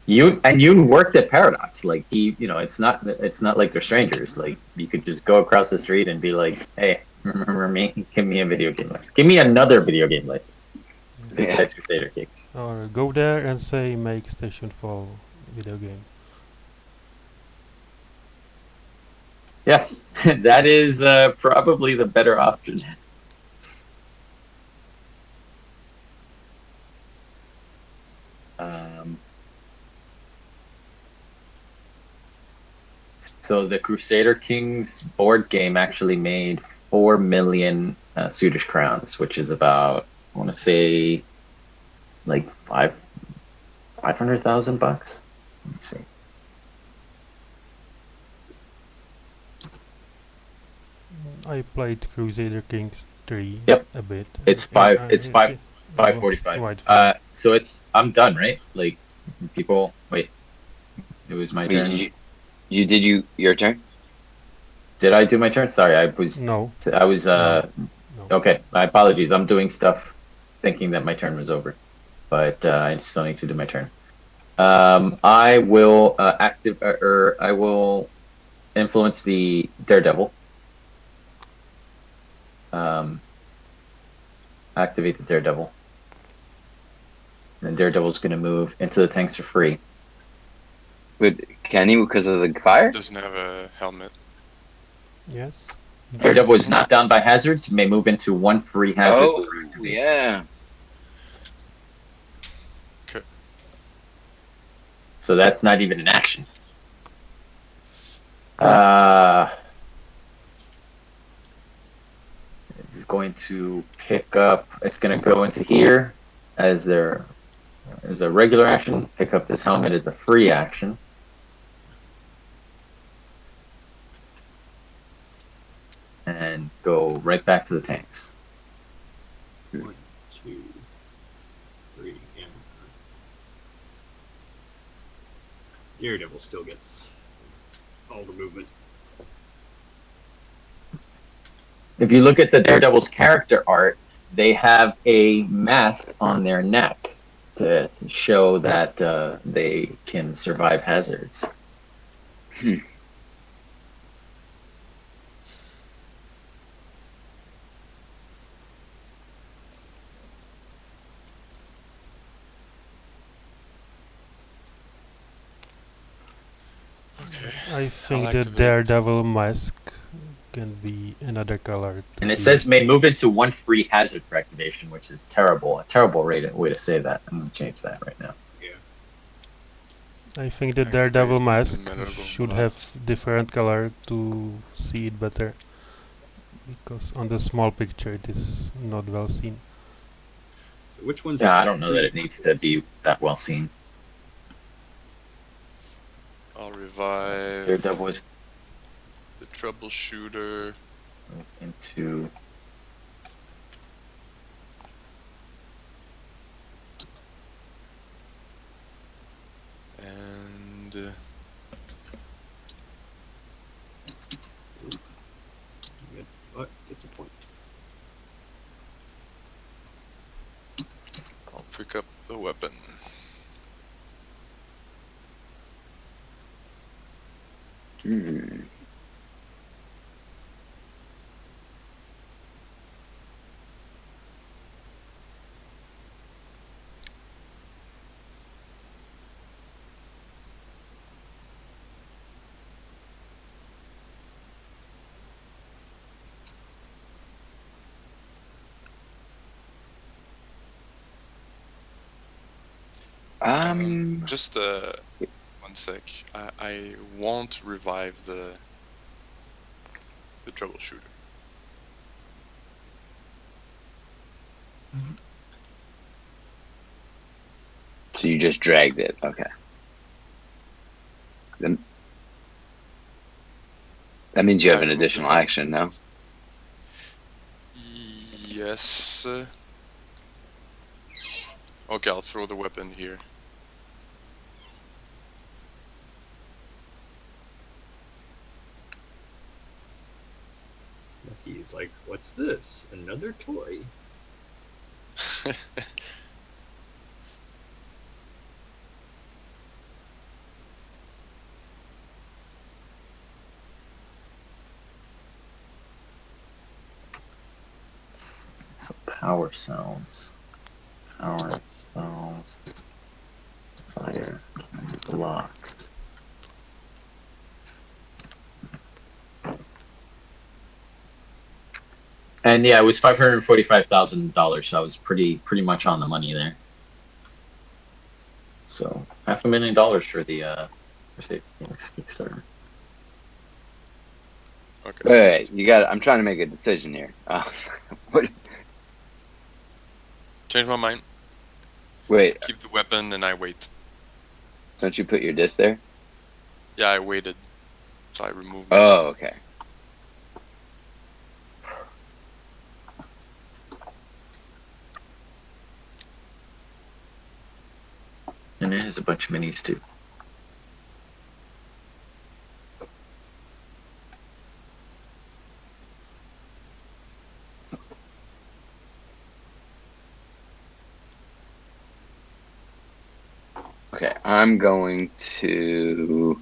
You worked at Paradox, like it's not like they're strangers. Like you could just go across the street and be like, hey, remember me? Give me a video game license. Give me another video game license besides Crusader Kings. Or go there and say make Stationfall video game. Yes, that is probably the better option. So the Crusader Kings board game actually made 4 million Swedish crowns, which is about, I want to say, like 500,000 bucks. Let me see. I played Crusader Kings 3 Yep. a bit. It's and five. It's it- five. it was 545. quite fun. So I'm done, right? Like, people, wait. It was my Wait, turn. your turn? Did I do my turn? Sorry, I was. No. No. No. Okay, my apologies. I'm doing stuff, thinking that my turn was over, but I still need to do my turn. I will I will influence the Daredevil. Activate the Daredevil. And Daredevil's going to move into the tanks for free. Can he because of the fire? Doesn't have a helmet. Yes. Daredevil is not down by hazards. May move into one free hazard. Oh, yeah. So that's not even an action. It's going to pick up. It's going to go into here as a regular action. Pick up this helmet as a free action. And go right back to the tanks. 1, 2, 3, and Daredevil still gets all the movement. If you look at the Daredevil's character art, they have a mask on their neck to show that they can survive hazards. Okay. I think I'll the activate. Daredevil mask can be another color. And it says may move into 1 free hazard for activation, which is terrible. A terrible way to say that. I'm gonna change that right now. Yeah. I think the Activate Daredevil the mask medical should glass. have different color to see it better. Because on the small picture it is not well seen. So which one's Yeah, the I don't know that it needs to be that well seen. I'll revive Daredevil is the troubleshooter. into And But it's a point. I'll pick up the weapon. Hmm. Just 1 sec. I won't revive the troubleshooter. So you just dragged it. Okay. Then that means you have an additional action, no? Yes. Okay, I'll throw the weapon here. He's like, what's this? Another toy? so power sounds. Power sounds. Fire. Block. And yeah, it was $545,000. So I was pretty much on the money there. So $500,000 for the for State Phoenix Kickstarter. Okay. Wait, you got. I'm trying to make a decision here. What? Change my mind. Wait, Keep the weapon and I wait. don't you put your disc there? Yeah, I waited. So I removed my Oh, disc. okay. And it has a bunch of minis too. Okay, I'm going to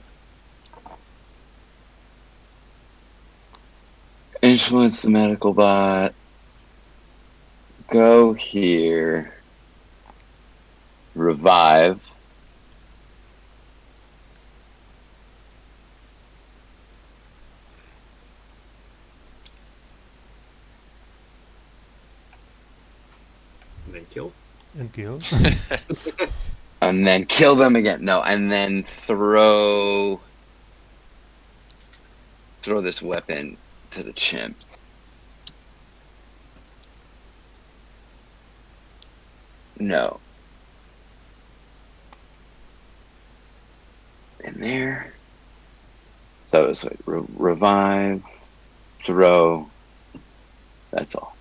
influence the medical bot. Go here. Revive. And then kill? And kill. And then kill them again. No, and then throw this weapon to the chimp. No. In there. So it's like revive, throw. That's all.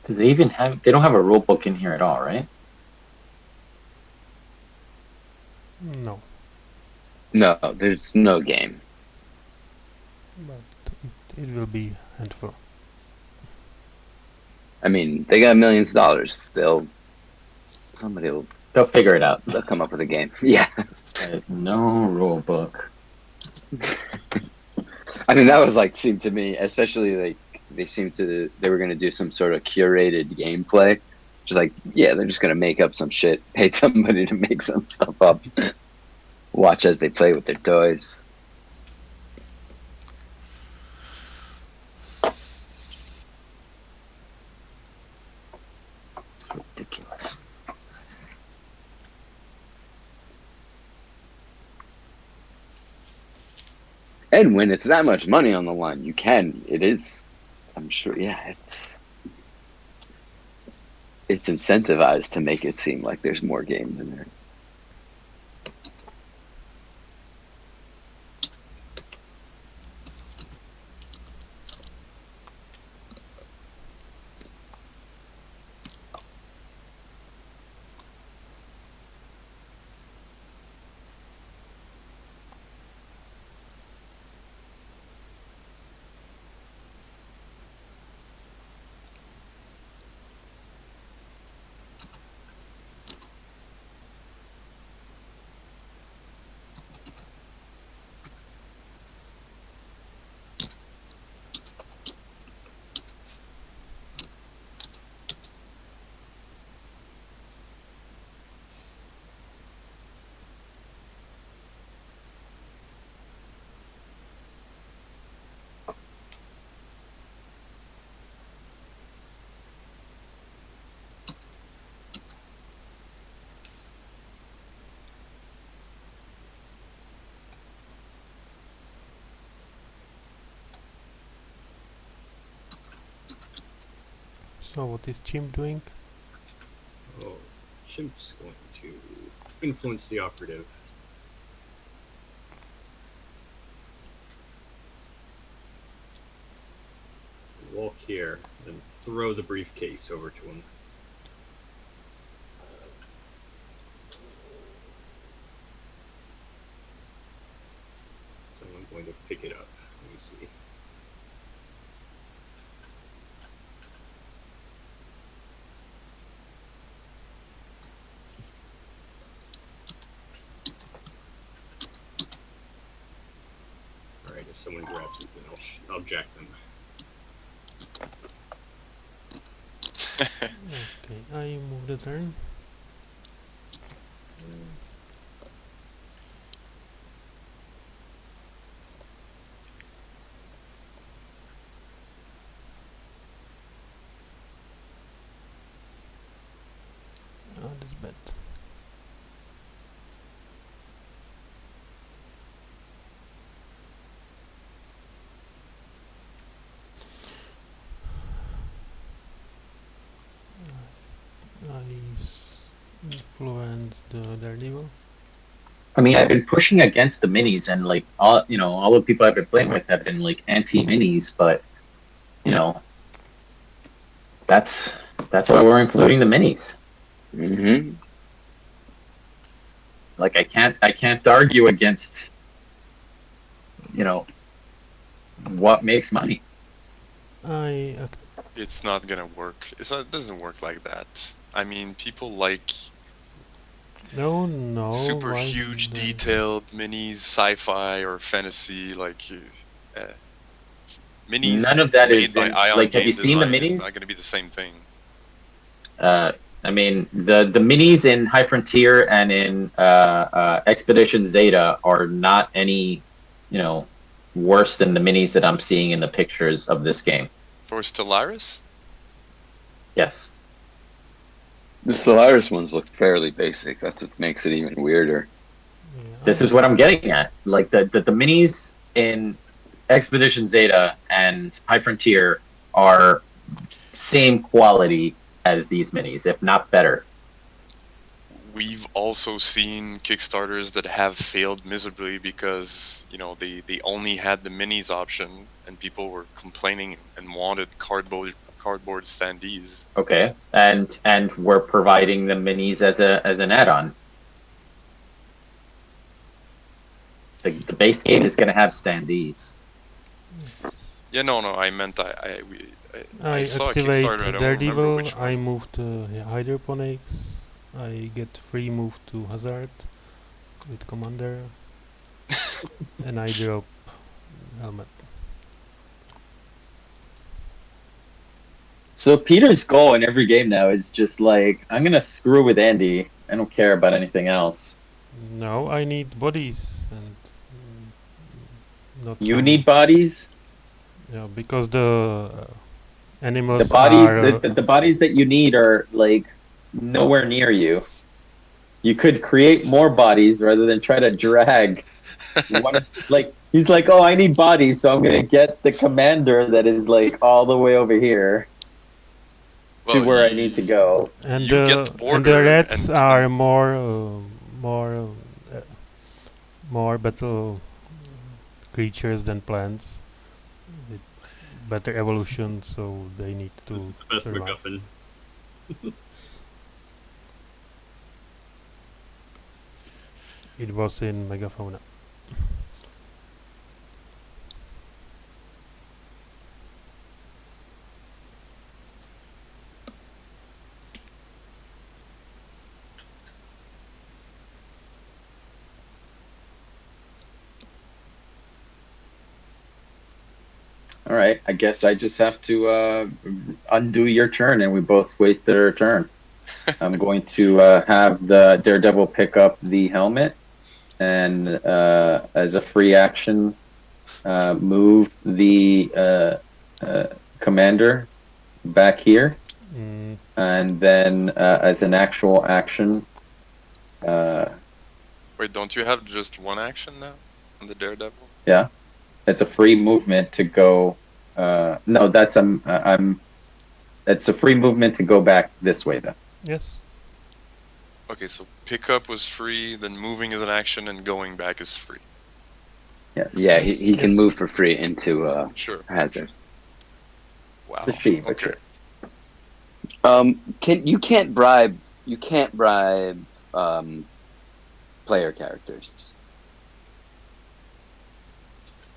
Does they even have? They don't have a rule book in here at all, right? No. No, there's no game. but it will be handful. I mean, they got millions of dollars. Somebody will. They'll figure it out. They'll come up with a game. Yeah. No rule book. I mean, that was like seemed to me, especially like they were gonna do some sort of curated gameplay. Just like, yeah, they're just gonna make up some shit, pay somebody to make some stuff up. Watch as they play with their toys. It's ridiculous. And when it's that much money on the line, it is, I'm sure, yeah, it's incentivized to make it seem like there's more games in there. So what is Chimp doing? Oh, Chimp's going to influence the operative. Walk here and throw the briefcase over to him. So I'm going to pick it up. Let me see. Alright, if someone grabs it, then I'll jack them. Okay, I move the turn. Oh, that's bad. Influence the Daredevil. I mean, I've been pushing against the minis, and like all the people I've been playing with have been like anti-minis, but that's why we're including the minis. Mm-hmm. Like I can't argue against what makes money. It's not gonna work. It doesn't work like that. I mean, people like no super huge, detailed minis, sci-fi or fantasy, like minis. None of that made is by in, Ion like. Game Have you seen the Design is minis? not gonna be the same thing. I mean, the minis in High Frontier and in Expedition Zeta are not any, worse than the minis that I'm seeing in the pictures of this game. For Stellaris? Yes. The Stellaris ones look fairly basic. That's what makes it even weirder. Yeah, This is what I'm getting at. Like the minis in Expedition Zeta and High Frontier are same quality as these minis, if not better. We've also seen Kickstarters that have failed miserably because, they only had the minis option and people were complaining and wanted cardboard standees. Okay. And we're providing the minis as an add-on. The base game is going to have standees. Yeah, no, I meant I I saw a activate Kickstarter. I don't remember Daredevil, which I one. move to Hydroponics, I get free move to Hazard with Commander, and I drop Helmet. So Peter's goal in every game now is just like, I'm gonna screw with Andy. I don't care about anything else. No, I need bodies and not You some. need bodies. Yeah, because the The animals bodies are. that the bodies that you need are like nowhere near you. You could create more bodies rather than try to drag one. Like he's like, oh, I need bodies, so I'm gonna get the commander that is like all the way over here to Well, where I need to go. And you get the the border rats and are more uh, more battle creatures than plants with better evolution, so they need to This is the best survive. MacGuffin. It was in Megafauna. All right, I guess I just have to undo your turn, and we both wasted our turn. I'm going to have the Daredevil pick up the helmet, and as a free action, move the commander back here, Mm, and then as an actual action, wait, don't you have just one action now on the Daredevil? yeah, it's a free movement to go. No, that's It's a free movement to go back this way, though. yes. Okay, so pickup was free, then moving is an action, and going back is free. Yes. Yeah, Yes, he can yes. move for free into Sure. Hazard. Wow. It's a she, but Okay. sure. You can't bribe player characters.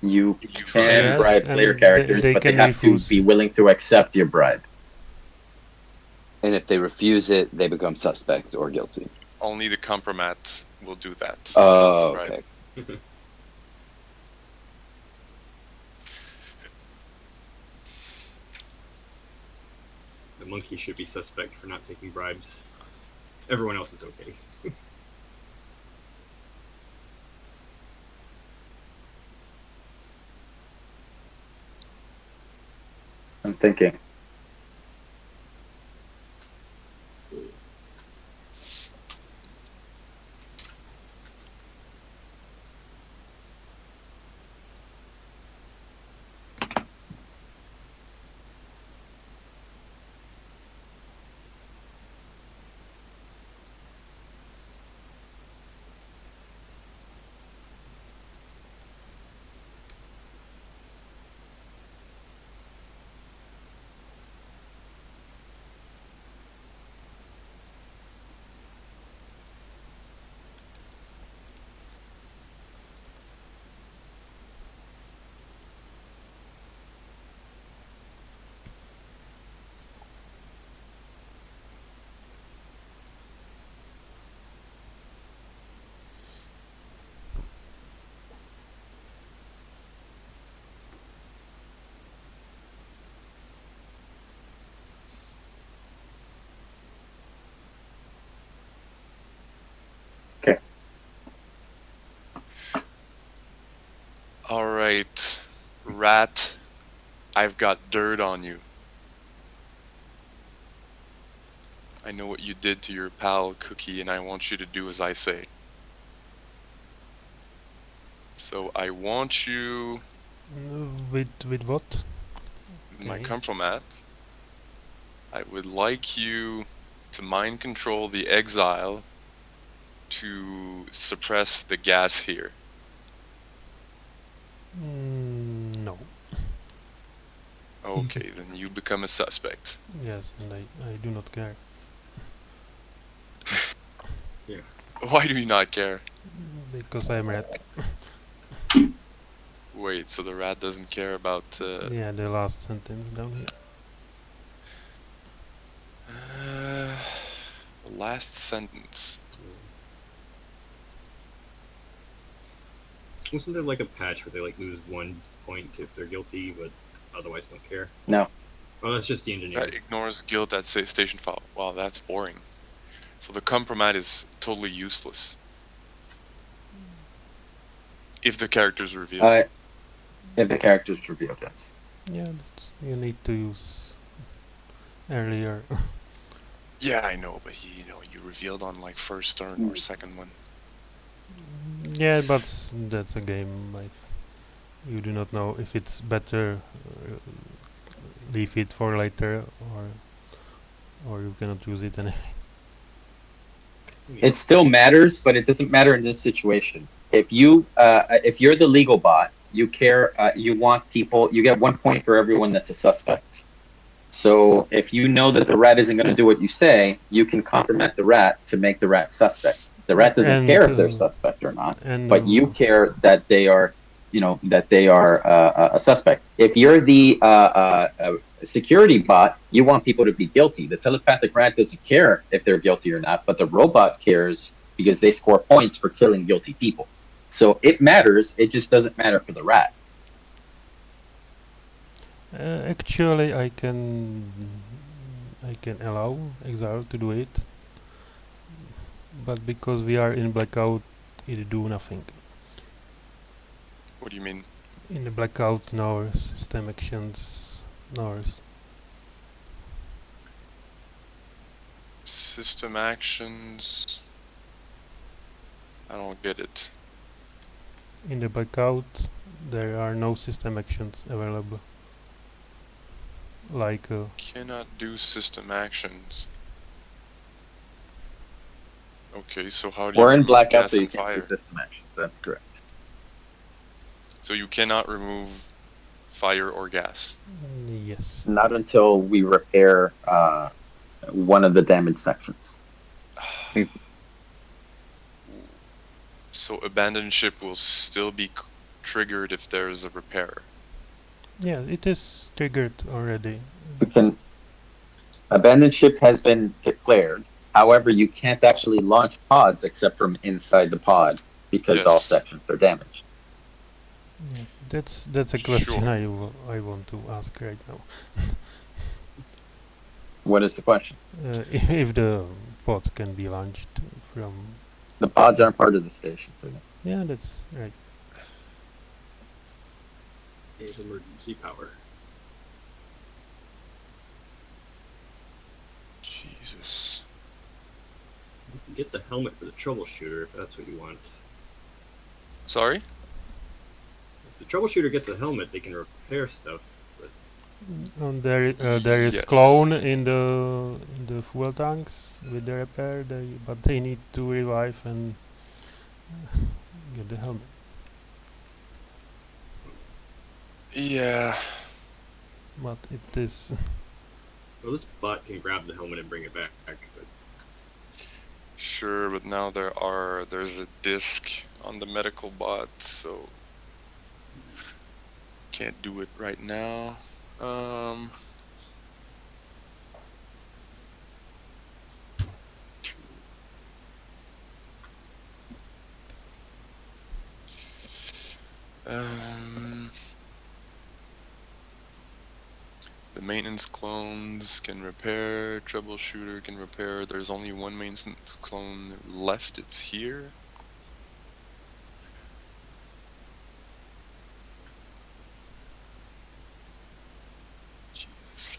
You You can can. bribe Yes, player and characters, they but they can have to refuse. be willing to accept your bribe. And if they refuse it, they become suspect or guilty. Only the compromat will do that. Oh, Right. okay. The monkey should be suspect for not taking bribes. Everyone else is okay. I'm thinking. Alright. Rat, I've got dirt on you. I know what you did to your pal Cookie, and I want you to do as I say. So I want you, With what? my Okay. compromat, I would like you to mind control the exile to suppress the gas here. No. Okay, then you become a suspect. Yes, and I do not care. Why do you not care? Because I'm red. Wait, so the rat doesn't care about... Yeah, the last sentence down here. The last sentence. Wasn't there like a patch where they like lose 1 point if they're guilty, but otherwise don't care? No. Oh, that's just the engineer. Rat ignores guilt at station file. Wow, that's boring. So the compromat is totally useless. If the character's revealed. If the character's revealed, yes. Yeah, that's, you need to use earlier. Yeah, I know, but you revealed on like first turn or second one. Yeah, but that's a game. You do not know if it's better leave it for later or you cannot use it anyway. It still matters, but it doesn't matter in this situation. If you're the legal bot, you care. You want people. You get 1 point for everyone that's a suspect. So if you know that the rat isn't going to do what you say, you can compromise the rat to make the rat suspect. The rat doesn't care if they're suspect or not, but you care that they are, a suspect. If you're the security bot, you want people to be guilty. The telepathic rat doesn't care if they're guilty or not, but the robot cares because they score points for killing guilty people. So it matters. It just doesn't matter for the rat. Actually, I can allow Exile to do it, but because we are in blackout, it do nothing. What do you mean? In the blackout, no system actions, no. System actions. I don't get it. In the blackout, there are no system actions available. Like cannot do system actions. Okay, so how do you We're in remove blackout, gas so you and can't fire? do system actions. That's correct. So you cannot remove fire or gas. yes. Not until we repair one of the damaged sections. So abandoned ship will still be triggered if there is a repair. Yeah, it is triggered already. Abandoned ship has been declared. However, you can't actually launch pods except from inside the pod because all Yes. sections are damaged. Yeah, that's a question Sure. I want to ask right now. What is the question? If the pods can be launched from... The pods aren't part of the station, so Yeah, that's right. They have emergency power. Jesus. You can get the helmet for the troubleshooter if that's what you want. Sorry? If the troubleshooter gets a helmet, they can repair stuff. But There is Yes. clone in the fuel tanks with the repair, but they need to revive and get the helmet. Yeah. But it is... well, this bot can grab the helmet and bring it back. But Sure, but now there's a disc on the medical bot, so can't do it right now. The maintenance clones can repair, troubleshooter can repair. There's only one maintenance clone left, it's here. Jesus.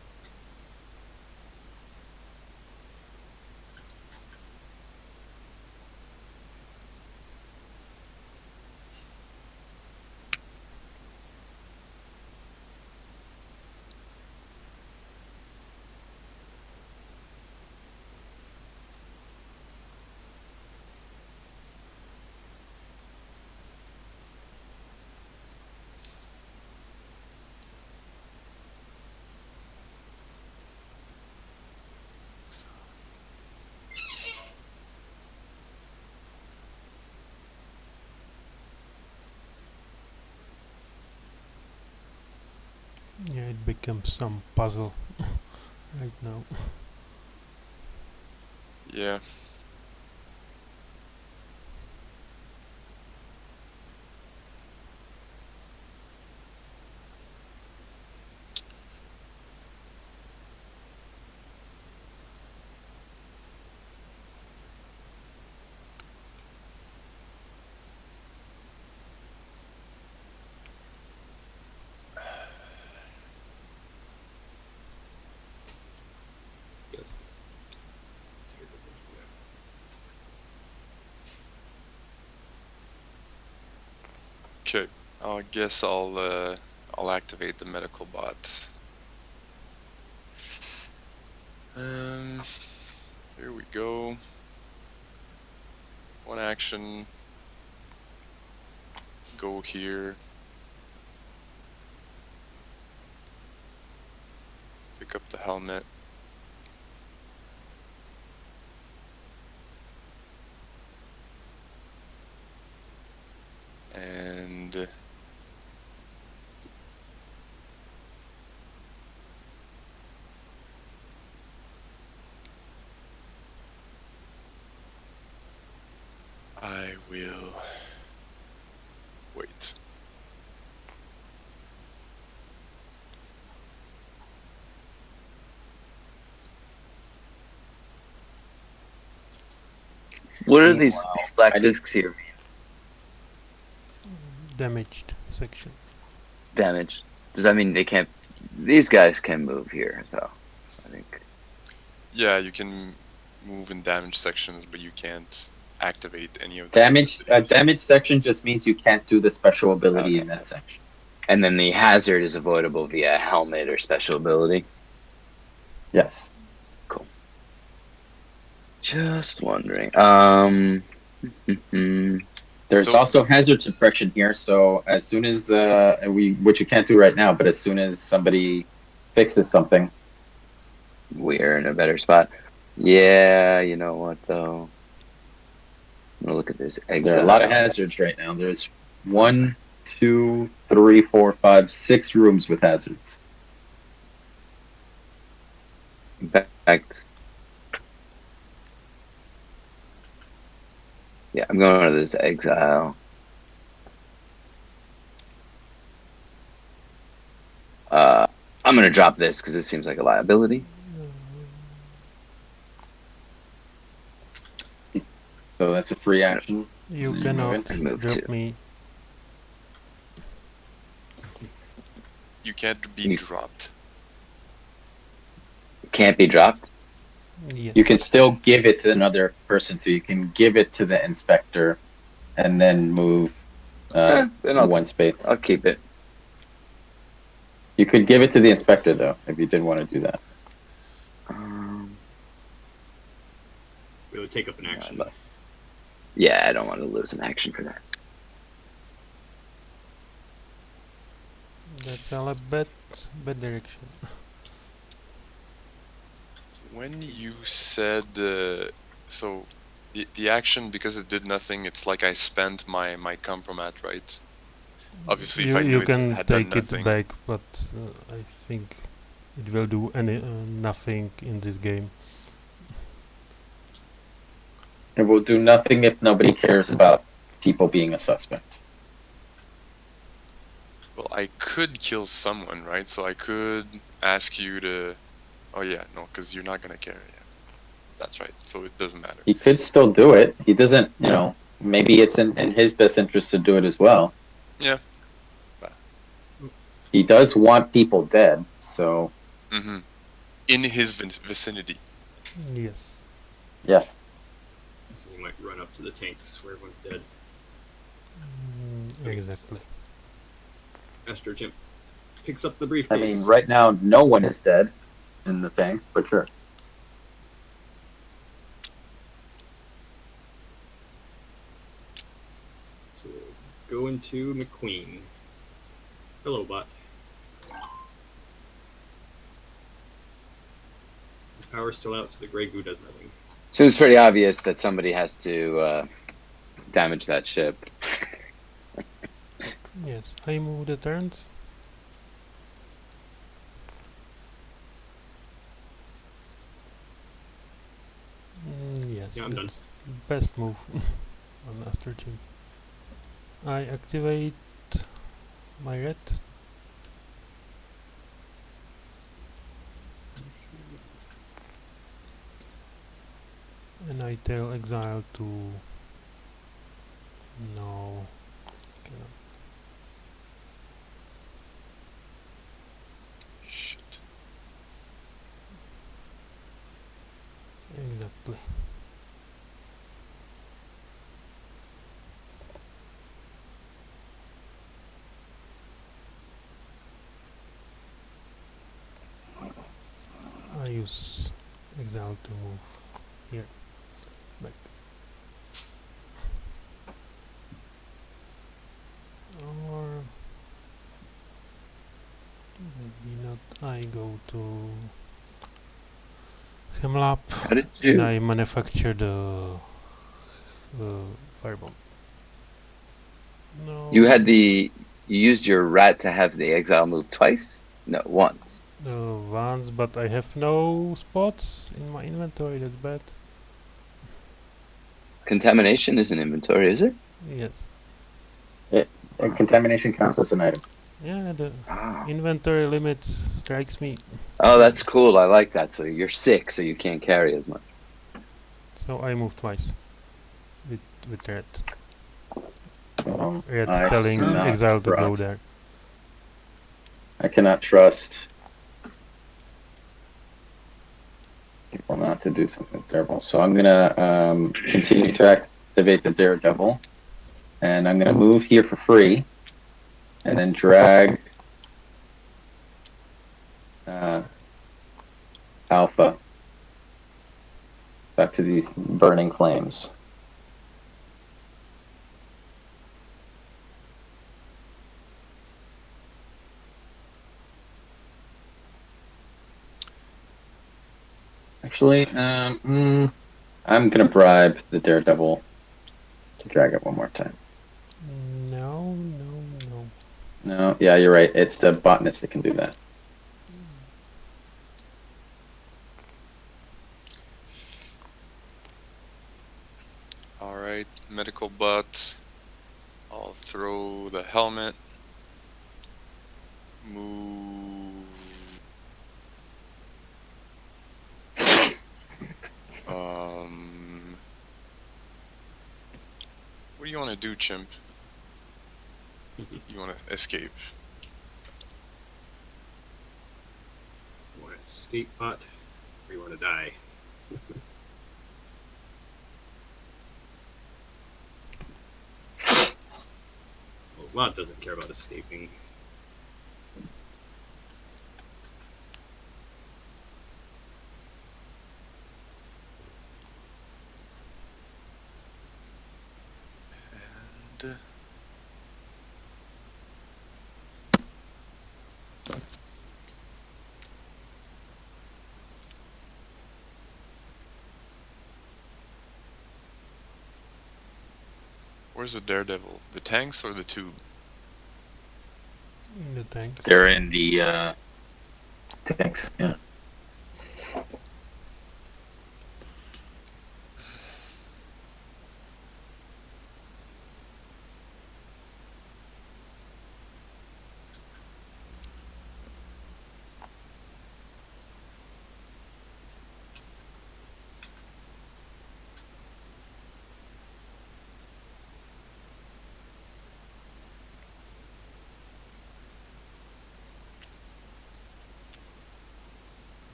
Yeah, it becomes some puzzle right now. Yeah. Yes. Okay. I guess I'll activate the medical bot. Here we go. One action. Go here. Pick up the helmet. And I will wait. What are these Meanwhile, black I did- discs here? Damaged section. Damage. Does that mean they can't? These guys can move here, though. I think. Yeah, you can move in damage sections, but you can't activate any of the damage section just means you can't do the special ability Okay. in that section. And then the hazard is avoidable via helmet or special ability. Yes. Just wondering. There's So- also hazard suppression here, so as soon as which you can't do right now, but as soon as somebody fixes something, We're in a better spot. Yeah, you know what though? I'm gonna look at this exile. there are a lot of hazards right now. There's 1, 2, 3, 4, 5, 6 rooms with hazards. Back. Yeah, I'm going to this exile. I'm gonna drop this because this seems like a liability. So that's a free action. You Mm, cannot and move drop to- me. You can't be You- dropped. Can't be dropped. Yeah. You can still give it to another person, so you can give it to the inspector and then move Then one space. I'll keep it. You could give it to the inspector, though, if you did want to do that. We would take up an action. but- Yeah, I don't want to lose an action for that. That's all a bad direction. When you said so the action, because it did nothing, it's like I spent my compromat, right? Obviously, if I knew You it can had done take it nothing. back, but I think it will do nothing in this game. It will do nothing if nobody cares about people being a suspect. Well, I could kill someone, right? So I could ask you to. Oh yeah, no, because you're not gonna care. Yeah, that's right. So it doesn't matter. He could still do it. He doesn't, maybe it's in his best interest to do it as well. Yeah. He does want people dead, so Mm-hmm. In his vicinity. Yes. yes. So you might run up to the tanks where everyone's dead. Exactly. Astrochimp picks up the I briefcase. mean, right now, no one is dead in the tanks, but sure. So we'll go into McQueen. Hello, bot. The power's still out, so the Grey Goo does nothing. Seems pretty obvious that somebody has to damage that ship. Yes. I move the turns. Yeah, I'm done. That's best move on astrochimp. I activate my red. And I tell exile to no. Cannot. Shit. Exactly. I use exile to move here. Back. Or maybe not. I go to Hemlap How did and you? I manufacture the firebomb. No. You had the. You used your rat to have the exile move twice? No, once. Once, but I have no spots in my inventory. That's bad. Contamination is an inventory, is it? Yes. And contamination counts as an item. Yeah, the Ah. inventory limit strikes me. Oh, that's cool. I like that. So you're sick, so you can't carry as much. So I move twice with red. Red I telling cannot exile to go trust- there. I cannot trust people not to do something terrible. So I'm gonna continue to activate the Daredevil, and I'm gonna move here for free, and then drag Alpha back to these burning flames. Actually, I'm gonna bribe the Daredevil to drag it one more time. No, no, no. No, yeah, you're right. It's the botanist that can do that. Alright, medical butt. I'll throw the helmet. Move. What do you want to do, chimp? You want to escape? You want to escape pot, or you want to die? Well, Lot doesn't care about escaping. And where's the Daredevil? The tanks or the tube? In the tanks. They're in the tanks. Yeah.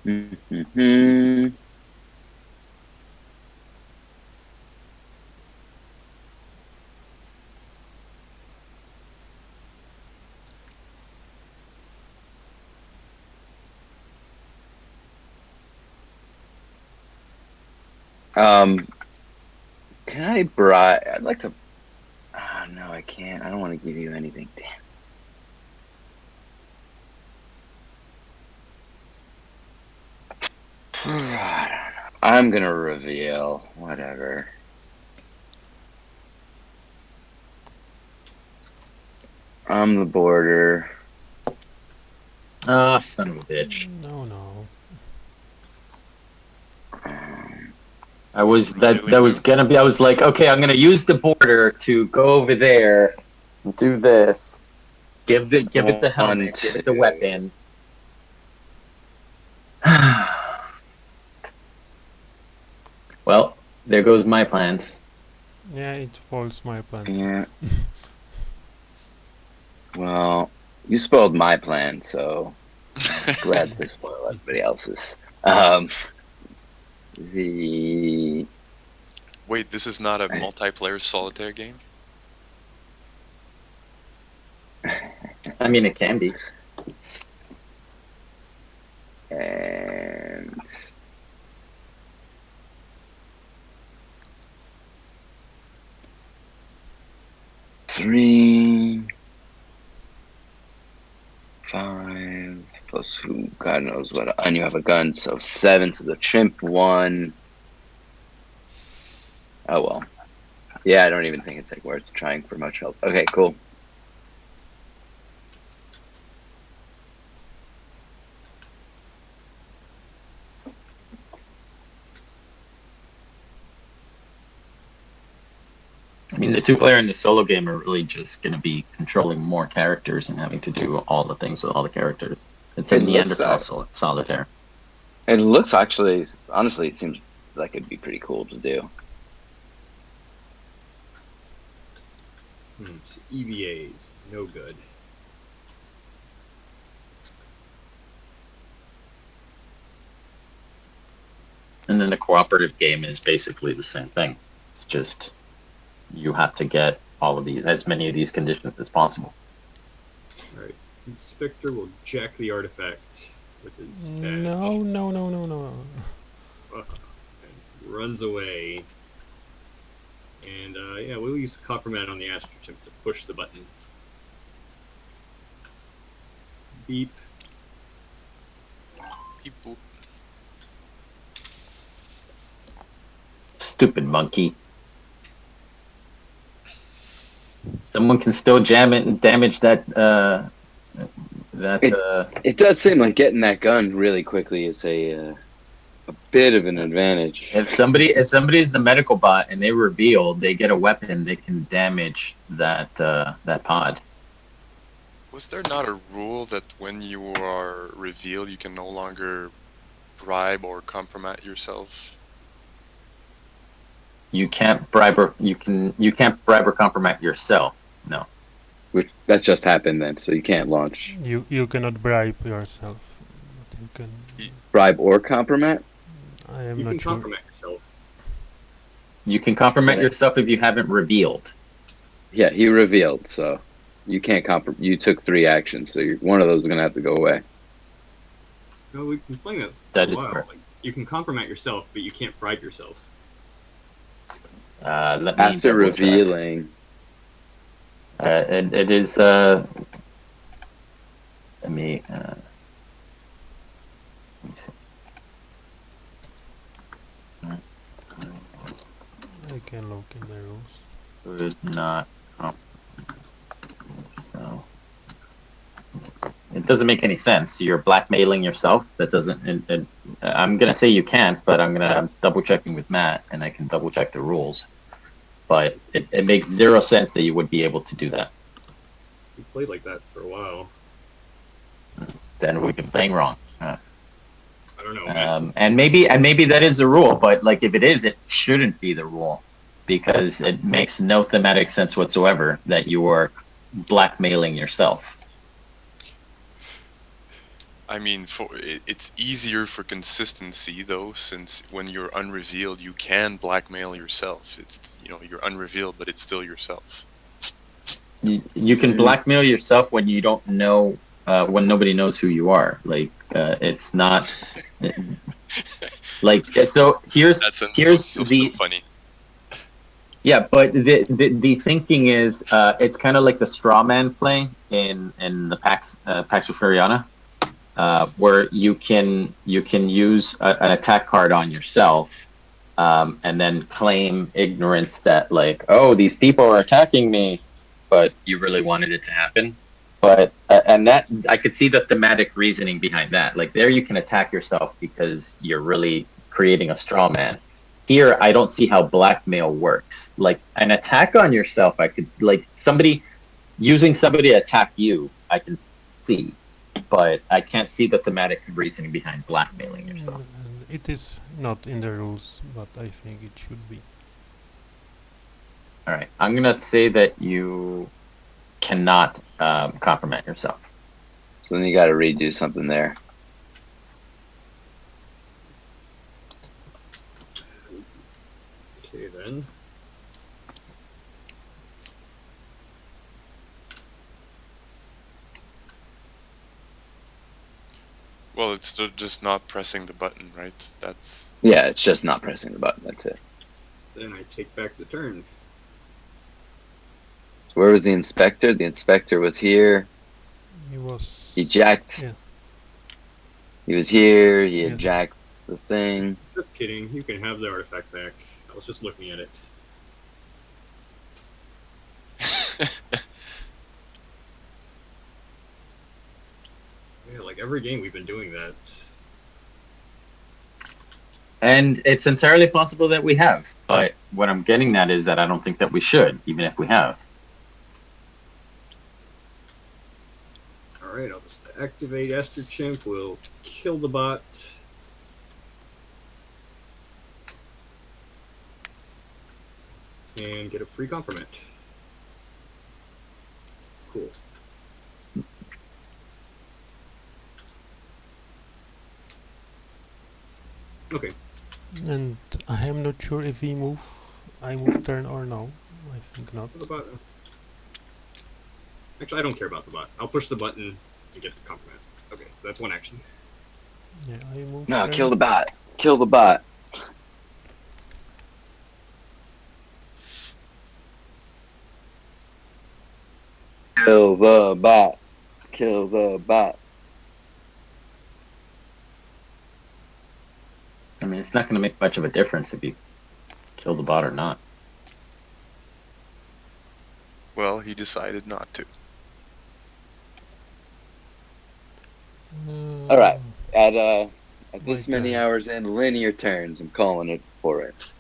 Mm-hmm. Can I bribe? I'd like to. Oh, no, I can't. I don't want to give you anything. Damn. I don't know. I'm gonna reveal. Whatever. I'm the border. Ah, son of a bitch. No, no. I was that Killing was them. gonna be. I was like, okay, I'm gonna use the border to go over there, do this, give it the helmet, give it the weapon. Well, there goes my plans. Yeah, it falls my plan. Yeah. Well, you spoiled my plan, so glad to spoil everybody else's. The Wait, this is not a multiplayer solitaire game? I mean, it can be. and 3, 5 plus who? God knows what. And you have a gun, so 7 to the chimp 1. Oh well. Yeah, I don't even think it's like worth trying for much health. Okay, cool. I mean, the 2-player and the solo game are really just going to be controlling more characters and having to do all the things with all the characters. It's a It looks Neanderthal solitaire. It looks actually, honestly, it seems like it'd be pretty cool to do. So EVAs, no good. And then the cooperative game is basically the same thing. It's just you have to get all of these, as many of these conditions as possible. Alright, Inspector will jack the artifact with his badge. No, no, no, no, no. And runs away. And yeah, we'll use Copperman on the astrochimp to push the button. Beep. Beep boop. Stupid monkey. Someone can still jam it and damage that. It does seem like getting that gun really quickly is a bit of an advantage. If somebody's the medical bot and they reveal, they get a weapon, they can damage that pod. Was there not a rule that when you are revealed, you can no longer bribe or compromise yourself? You can't bribe or you can't bribe or compromise yourself. No. Which that just happened then, so you can't launch. You cannot bribe yourself. But you can. Bribe or compromise? I am You not can sure. compromise yourself. You can compromise Yeah. yourself if you haven't revealed. Yeah, he revealed, so you can't You took 3 actions, so one of those is gonna have to go away. No, we've been playing it That for a is while. correct. Like, you can compromise yourself, but you can't bribe yourself. Let me After double check. revealing, It is. Let me see. I can look in the rules. Would not. So it doesn't make any sense. You're blackmailing yourself. That doesn't. I'm gonna say you can't, but I'm double checking with Matt, and I can double check the rules. But it makes 0 sense that you would be able to do that. We played like that for a while. Then we've been playing wrong. I don't know. Man. And maybe that is the rule, but like if it is, it shouldn't be the rule because it makes no thematic sense whatsoever that you are blackmailing yourself. I mean, it's easier for consistency though, since when you're unrevealed, you can blackmail yourself. It's you're unrevealed, but it's still yourself. You can blackmail yourself when you don't know, when nobody knows who you are. Like it's not like so. Here's so the funny. Yeah, but the thinking is it's kind of like the straw man play in the Pax Furiana. Where you can use an attack card on yourself, and then claim ignorance that like, oh, these people are attacking me, but you really wanted it to happen. But and that I could see the thematic reasoning behind that. Like there, you can attack yourself because you're really creating a straw man. Here, I don't see how blackmail works. Like an attack on yourself, I could like somebody using somebody to attack you. I can see, but I can't see the thematic reasoning behind blackmailing yourself. And it is not in the rules, but I think it should be. All right, I'm gonna say that you cannot compromise yourself. So then you got to redo something there. Okay, then. Well, it's still just not pressing the button, right? That's Yeah, it's just not pressing the button. That's it. Then I take back the turn. So where was the inspector? The inspector was here. He was. He jacked. Yeah. He was here. He had Yes. jacked the thing. Just kidding. You can have the artifact back. I was just looking at it. Yeah, like every game we've been doing that. And it's entirely possible that we have, but what I'm getting at is that I don't think that we should, even if we have. Alright, I'll just activate astrochimp. We'll kill the bot. And get a free compliment. Cool. Okay. And I am not sure if I move turn or no. I think not. The bot. Actually, I don't care about the bot. I'll push the button and get the compliment. Okay, so that's one action. Yeah, I move No, turn. kill the bot. Kill the bot. Kill the bot. Kill the bot. I mean, it's not going to make much of a difference if you kill the bot or not. well, he decided not to. All right. At this My many turn. hours in, linear turns. I'm calling it for it.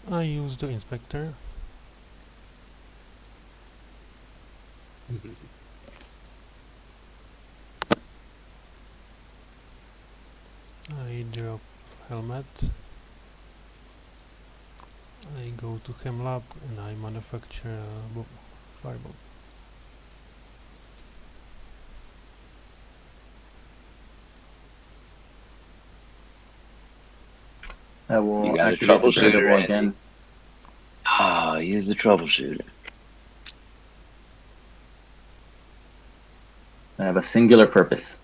I use the inspector. I drop helmet. I go to Chem Lab and I manufacture a fireball. I will You got a activate the troubleshooter, variable Andy. again. Ah, use the troubleshooter. I have a singular purpose.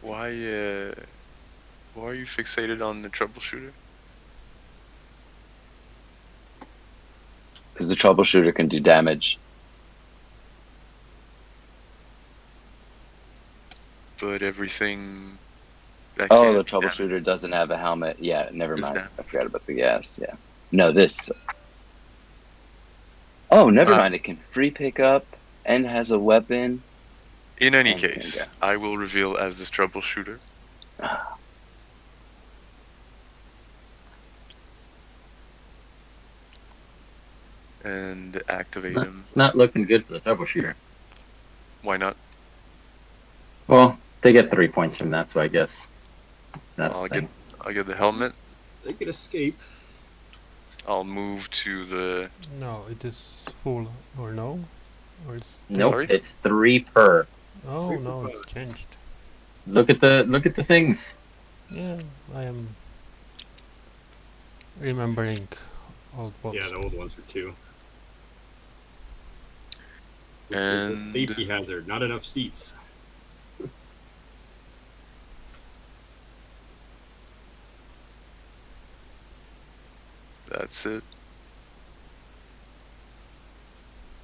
Why are you fixated on the troubleshooter? Because the troubleshooter can do damage. But everything that Oh, can the troubleshooter doesn't have a helmet. Yeah, never Is mind. damage. I forgot about the gas. Yeah. No, this. Oh, never Ah. mind. It can free pick up and has a weapon. In any And can case, go. I will reveal as this troubleshooter. And activate him. It's not looking good for the troubleshooter. Why not? Well, they get 3 points from that, so I guess that's I'll the thing. get the helmet. They could escape. I'll move to the. No, it is full or no? Or it's Nope, Sorry? it's 3 per. Oh Three no, per it's changed. Look at the things. Yeah, I am remembering old bots. Yeah, the old ones are two. Which is And- a safety hazard. Not enough seats. That's it.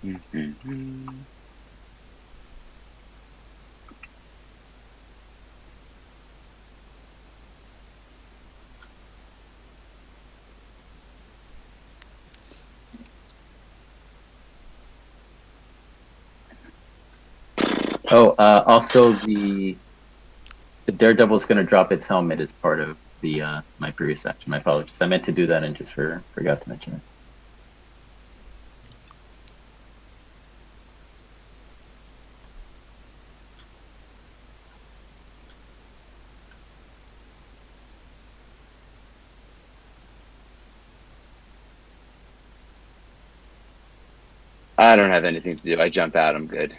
Mhm. Oh, also the Daredevil's going to drop its helmet as part of the my previous action. My apologies. I meant to do that and just forgot to mention it. I don't have anything to do. I jump out. I'm good.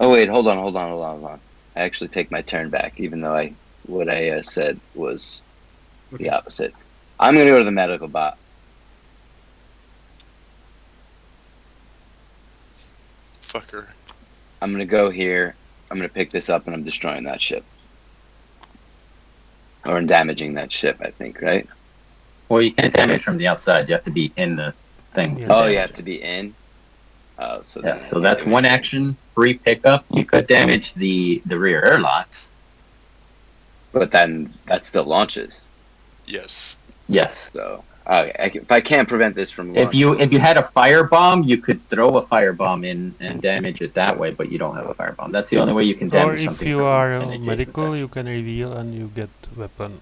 Oh wait, hold on. I actually take my turn back, even though what I said was the opposite. I'm gonna go to the medical bot. Fucker. I'm gonna go here. I'm gonna pick this up, and I'm destroying that ship, or damaging that ship. I think, right? Well, you can't damage from the outside. You have to be in the thing. Yeah. To Oh, damage you have it. to be in. Oh, so then Yeah. I So can't that's do one anything. action. Free pickup. You could damage the rear airlocks. But then that still launches. Yes. Yes. So if I can't prevent this from launching, If you had a firebomb, you could throw a firebomb in and damage it that way, but you don't have a firebomb. That's the only way you can Or damage if something you from are an adjacent medical, section. you can reveal and you get weapon.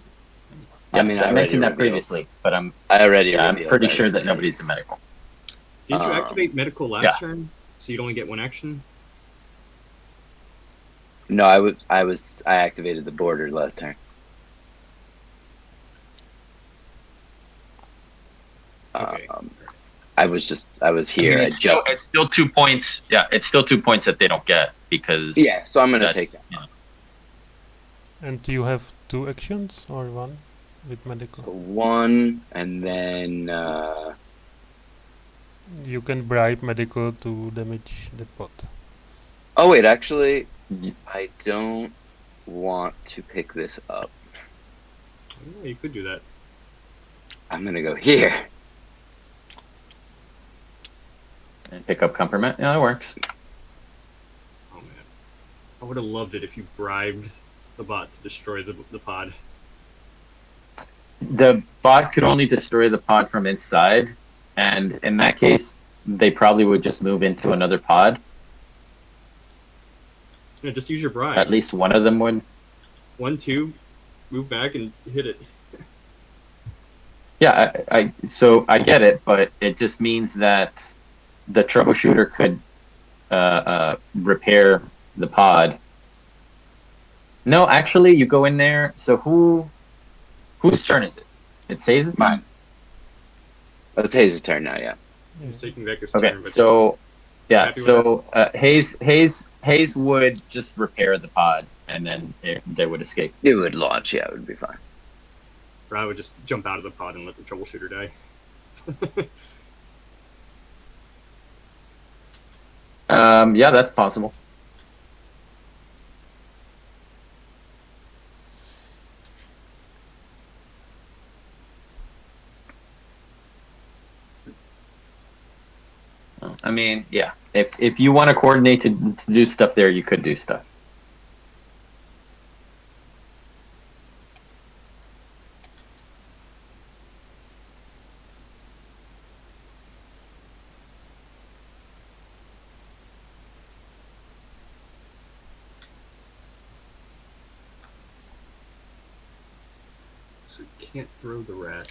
I mean, Yes, I I already mentioned that revealed. previously, but I'm revealed. pretty I sure that say. nobody's a medical. Didn't you Um, activate medical last yeah. turn? So you'd only get one action? No, I activated the border last turn. Okay. I was here. I mean, it's still 2 points. Yeah, it's still 2 points that they don't get because Yeah, so I'm gonna that's- take that. yeah. And do you have 2 actions or 1 with medical? So 1, and then You can bribe medical to damage the pot. oh wait, actually, I don't want to pick this up. Yeah, you could do that. I'm gonna go here. And pick up compliment. Yeah, that works. Oh man, I would have loved it if you bribed the bot to destroy the pod. The bot could only destroy the pod from inside, and in that case, they probably would just move into another pod. Yeah, just use your bribe. At least one of them would. 1, 2, move back and hit it. Yeah, so I get it, but it just means that the troubleshooter could repair the pod. No, actually, you go in there. So whose turn is it? It's Haze's turn? Mine. Oh, it's Haze's turn now. Yeah. He's taking back his Okay, turn. But so yeah, Happy with so Haze would just repair the pod, and then they would escape. It would launch. Yeah, it would be fine. or I would just jump out of the pod and let the troubleshooter die. Yeah, that's possible. I mean, yeah. If you want to coordinate to do stuff there, you could do stuff. So you can't throw the rat.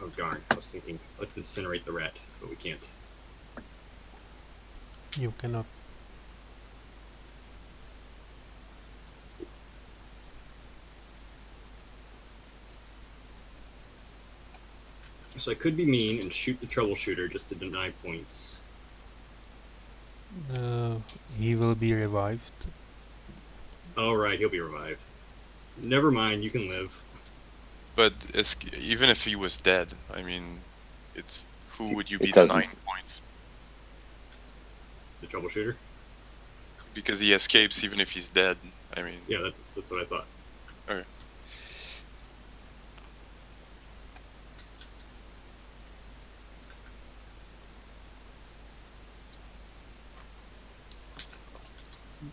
Oh darn, I was thinking, let's incinerate the rat, but we can't. You cannot. So I could be mean and shoot the troubleshooter just to deny points. He will be revived. Alright, he'll be revived. Never mind, you can live. But even if he was dead, I mean, it's who would you It be doesn't denying points? The troubleshooter? Because he escapes even if he's dead. I mean, Yeah, that's what I thought. Okay.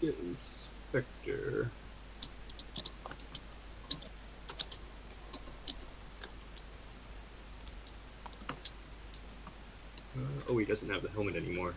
Get Inspector. Oh, he doesn't have the helmet anymore.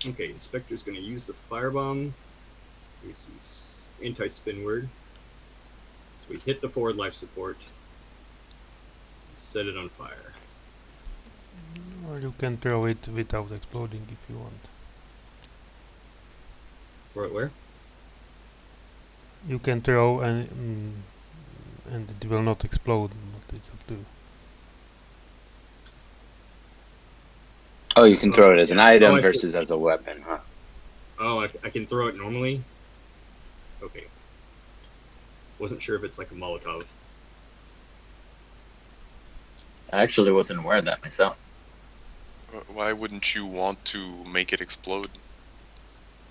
Okay, Inspector's going to use the firebomb. We see anti-spin word. So we hit the forward life support. Set it on fire. Or you can throw it without exploding if you want. Throw it where? You can throw and it will not explode, but it's up to you. Oh, you can throw it as an item I see. versus as a weapon, huh? Oh, I can throw it normally? Okay. Wasn't sure if it's like a Molotov. I actually wasn't aware of that myself. Why wouldn't you want to make it explode?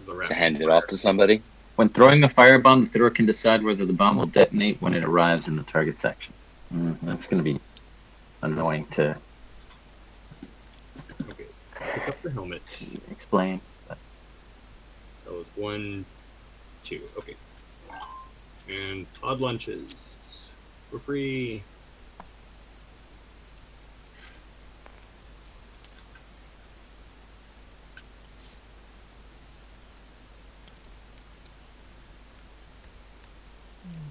To hand it off to somebody? When throwing a firebomb, the thrower can decide whether the bomb will detonate when it arrives in the target section. That's going to be annoying to Okay. Pick up the helmet. explain. That was 1, 2. Okay. And odd lunches. We're free.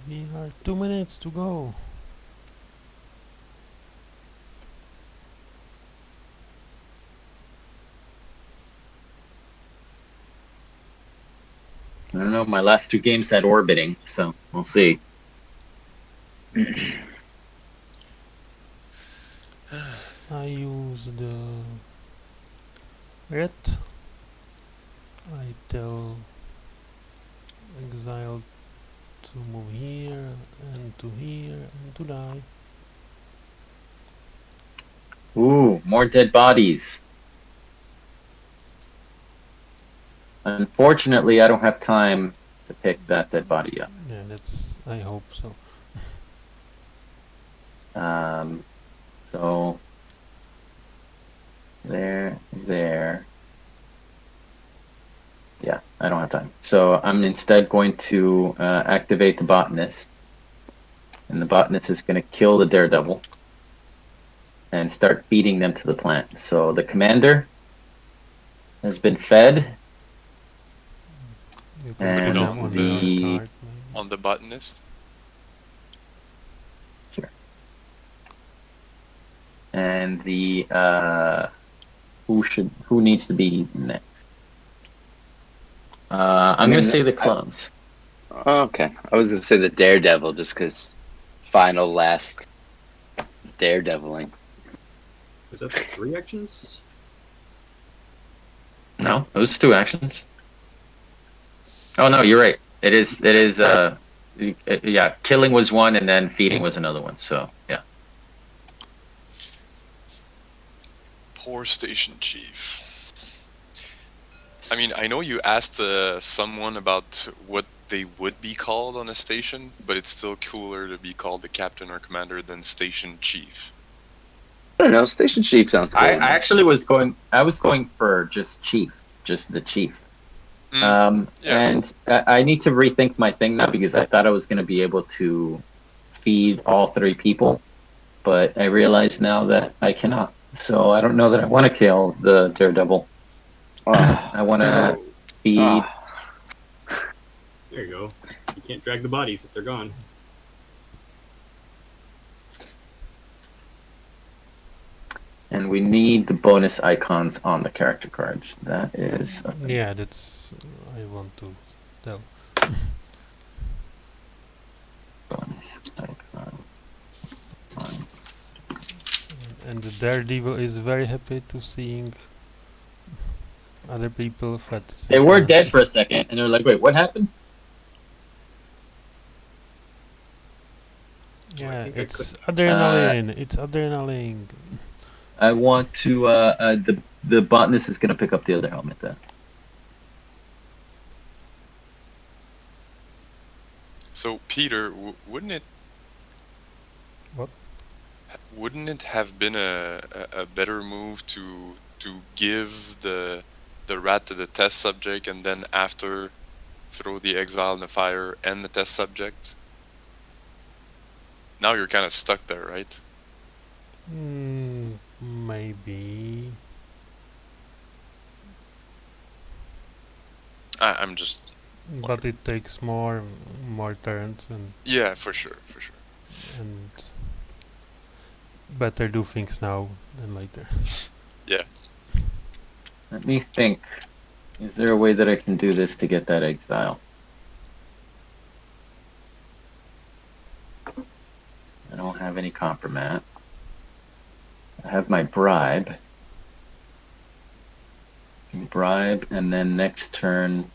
We are 2 minutes to go. I don't know, my last 2 games had orbiting, so we'll see. I use the red. I tell exile to move here and to here and to die. Ooh, more dead bodies. Unfortunately, I don't have time to pick that dead body up. Yeah, that's. I hope so. So there. Yeah, I don't have time. So I'm instead going to activate the botanist. And the botanist is going to kill the daredevil and start feeding them to the plant. So the commander has been fed. You can And put them on the other the- card. Maybe. On the botanist? And the who needs to be next? I'm going to say the clones. Oh, okay. I was going to say the daredevil just because final last daredeviling. Was that 3 actions? No, those 2 actions. Oh no, you're right. It is. Yeah, killing was one, and then feeding was another one. So yeah. Poor station chief. I mean, I know you asked someone about what they would be called on a station, but it's still cooler to be called the captain or commander than station chief. I don't know. Station chief sounds cool. I actually was going. I was going for just chief, just the chief. Yeah. And I need to rethink my thing now because I thought I was going to be able to feed all 3 people, but I realize now that I cannot. So I don't know that I want to kill the Daredevil. Oh, I want to No. feed. oh. There you go. You can't drag the bodies if they're gone. And we need the bonus icons on the character cards. That is a thing. Yeah, that's I want to tell. Bonus icon. on- And the Daredevil is very happy to seeing other people fat. They were dead for a second, and they're like, "Wait, what happened?" Yeah, think I it's adrenaline. It's adrenaline. I want to. The botanist is going to pick up the other helmet then. So Peter, wouldn't it? What? Wouldn't it have been a better move to give the rat to the test subject and then after throw the exile in the fire and the test subject? Now you're kind of stuck there, right? Maybe. I'm just. But it takes more turns Yeah, for sure. and better do things now than later. Yeah. Let me think. Is there a way that I can do this to get that exile? I don't have any compromat. I have my bribe. Bribe, and then next turn,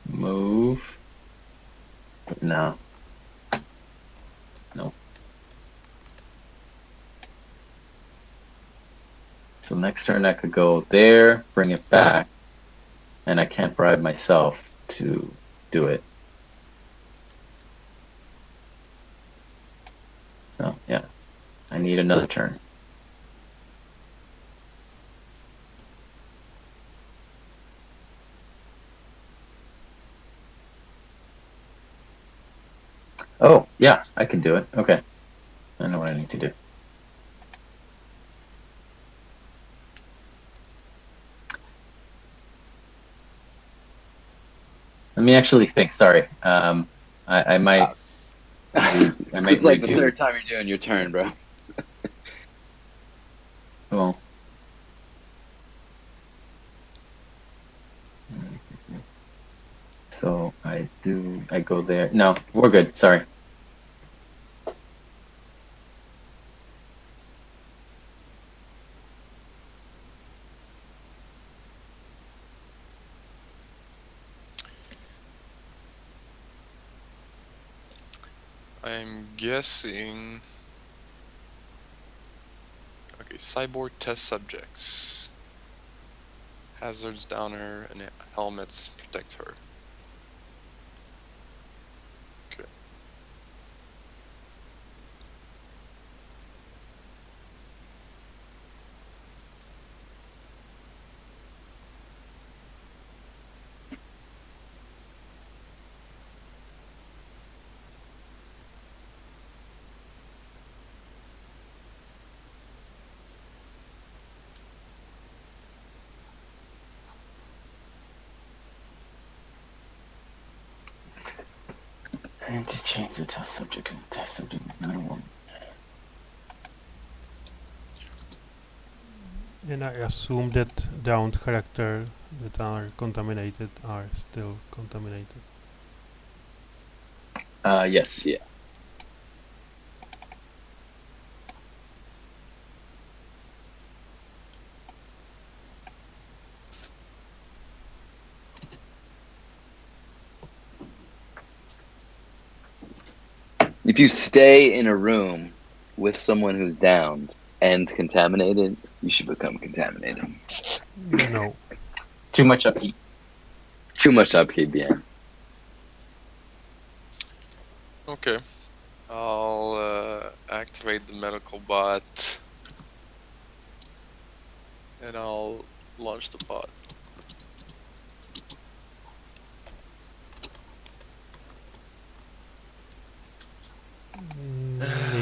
move. But no. Nope. So next turn I could go there, bring it back, and I can't bribe myself to do it. So yeah, I need another turn. Oh, yeah, I can do it. Okay. I know what I need to do. Let me actually think. Sorry. I might. I might It's like the redo. third time you're doing your turn, bro. Well. So I go there. No, we're good. Sorry. I'm guessing. Okay, cyborg test subjects. Hazards down her and helmets protect her. Okay. I need to change the test subject because the test subject is not a woman. And I assume that downed characters that are contaminated are still contaminated. Yes. Yeah. If you stay in a room with someone who's downed and contaminated, you should become contaminated. No. Too much upkeep. Too much upkeep, yeah. Okay. I'll activate the medical bot. And I'll launch the bot.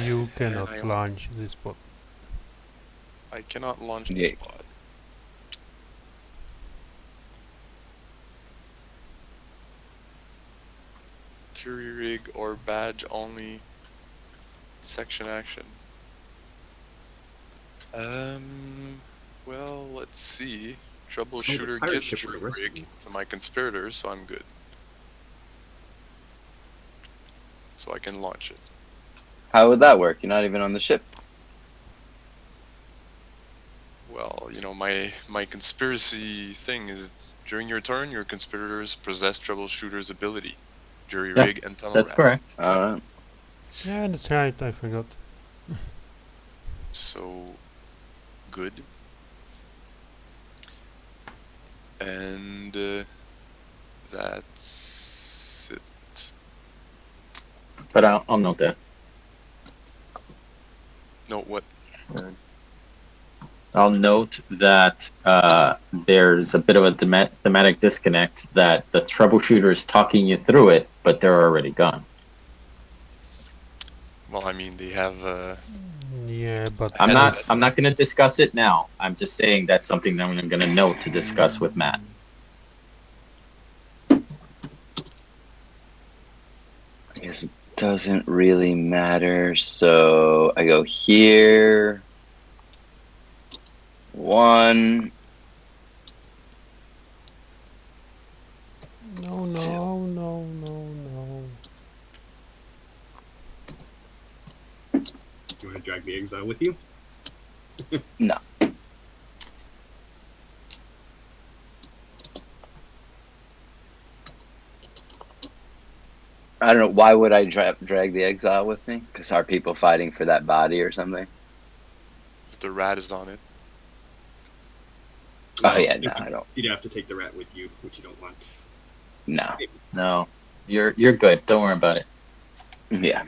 You And cannot launch this bot. I cannot launch Yeah. this pod. Jury rig or badge only. Section action. Well, let's see. Troubleshooter pirate gives ship jury will rescue rig me. to my conspirators, so I'm good. So I can launch it. How would that work? You're not even on the ship. Well, you know, my conspiracy thing is during your turn, your conspirators possess troubleshooter's ability, jury Yeah, rig and tunnel That's rat. correct. Alright. Yeah, that's right. I forgot. So good. And that's it. But I'll note that. No, what? I'll note that there's a bit of a thematic disconnect that the troubleshooter is talking you through it, but they're already gone. Well, I mean, they have. Yeah, but I'm Headset. not going to discuss it now. I'm just saying that's something that I'm going to note to discuss with Matt. I guess it doesn't really matter. So I go here. 1. No, no, no, no, no. You want to drag the exile with you? No. I don't know. Why would I drag the exile with me? Because are people fighting for that body or something? If the rat is on it. Oh, yeah, no, I don't. You'd have to take the rat with you, which you don't want. No. No, you're good. Don't worry about it. Yeah.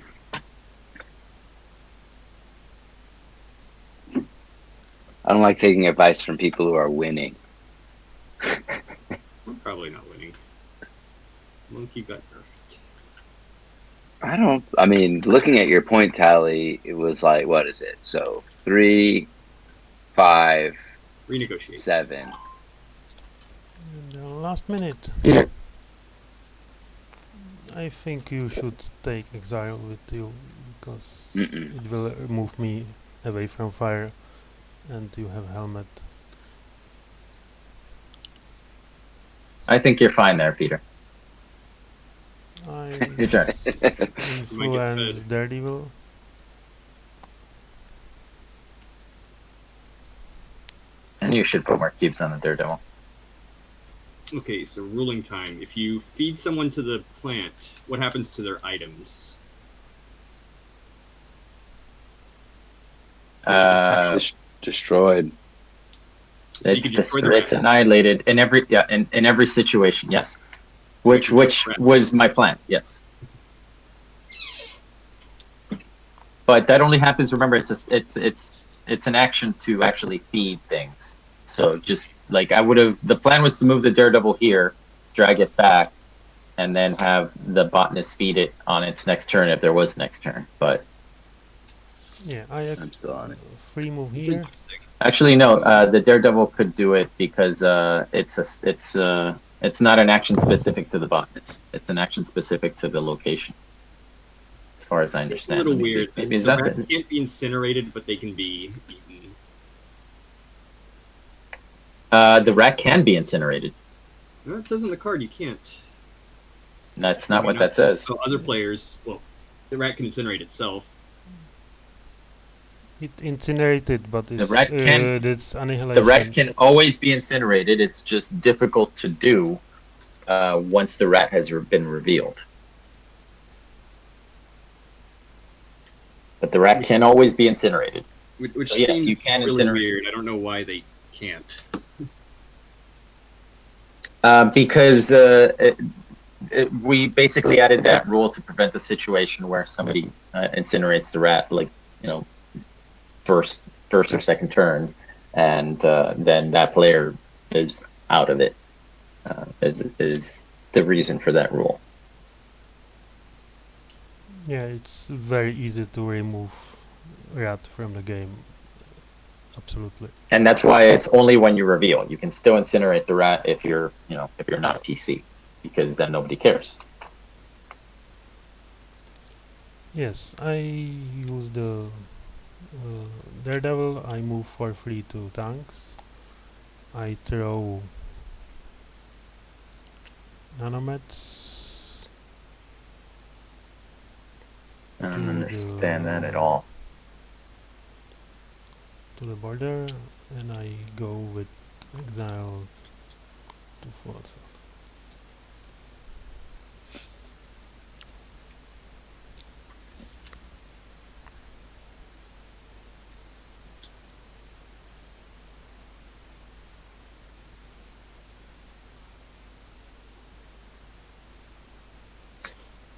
I don't like taking advice from people who are winning. Probably not winning. Monkey got nerfed. I mean, looking at your point tally, it was like, what is it? So 3, 5, Renegotiate. 7. In the last minute. Yeah. I think you should take exile with you because Mm-mm. it will move me away from fire, and you have helmet. I think you're fine there, Peter. I Your turn. influence Daredevil. And you should put more cubes on the Daredevil. Okay, so ruling time. If you feed someone to the plant, what happens to their items? Destroyed. So you can destroy the It's rat. annihilated in every situation. Yes, So which you can destroy the rat. was my plan. Yes, but that only happens. Remember, it's an action to actually feed things. So just like I would have, the plan was to move the Daredevil here, drag it back, and then have the botanist feed it on its next turn if there was next turn. But Yeah, I'm still on it. free move It's here. interesting. actually, no, the Daredevil could do it because it's not an action specific to the botanist. It's an action specific to the location, as far as I It's a understand. little Let me see. weird. Maybe is The that rat the, can't be incinerated, but they can be eaten. the rat can be incinerated. No, it says on the card you can't. That's not Maybe what not. that says. So other players, well, the rat can incinerate itself. It incinerated, but it's, rat can- it's annihilation. The rat can always be incinerated. It's just difficult to do once the rat has been revealed. But the rat can always be incinerated. Which So yes, seems you can really incinerate. weird. I don't know why they can't. Because we basically added that rule to prevent the situation where somebody incinerates the rat, like, you know, first or second turn, and then that player is out of it. Is the reason for that rule. Yeah, it's very easy to remove rat from the game. absolutely. And that's why it's only when you reveal. You can still incinerate the rat if you're, if you're not a PC, because then nobody cares. Yes, I use the Daredevil. I move for free to tanks. I throw nanomets. I don't To understand that at the all. to the border, and I go with exile to false.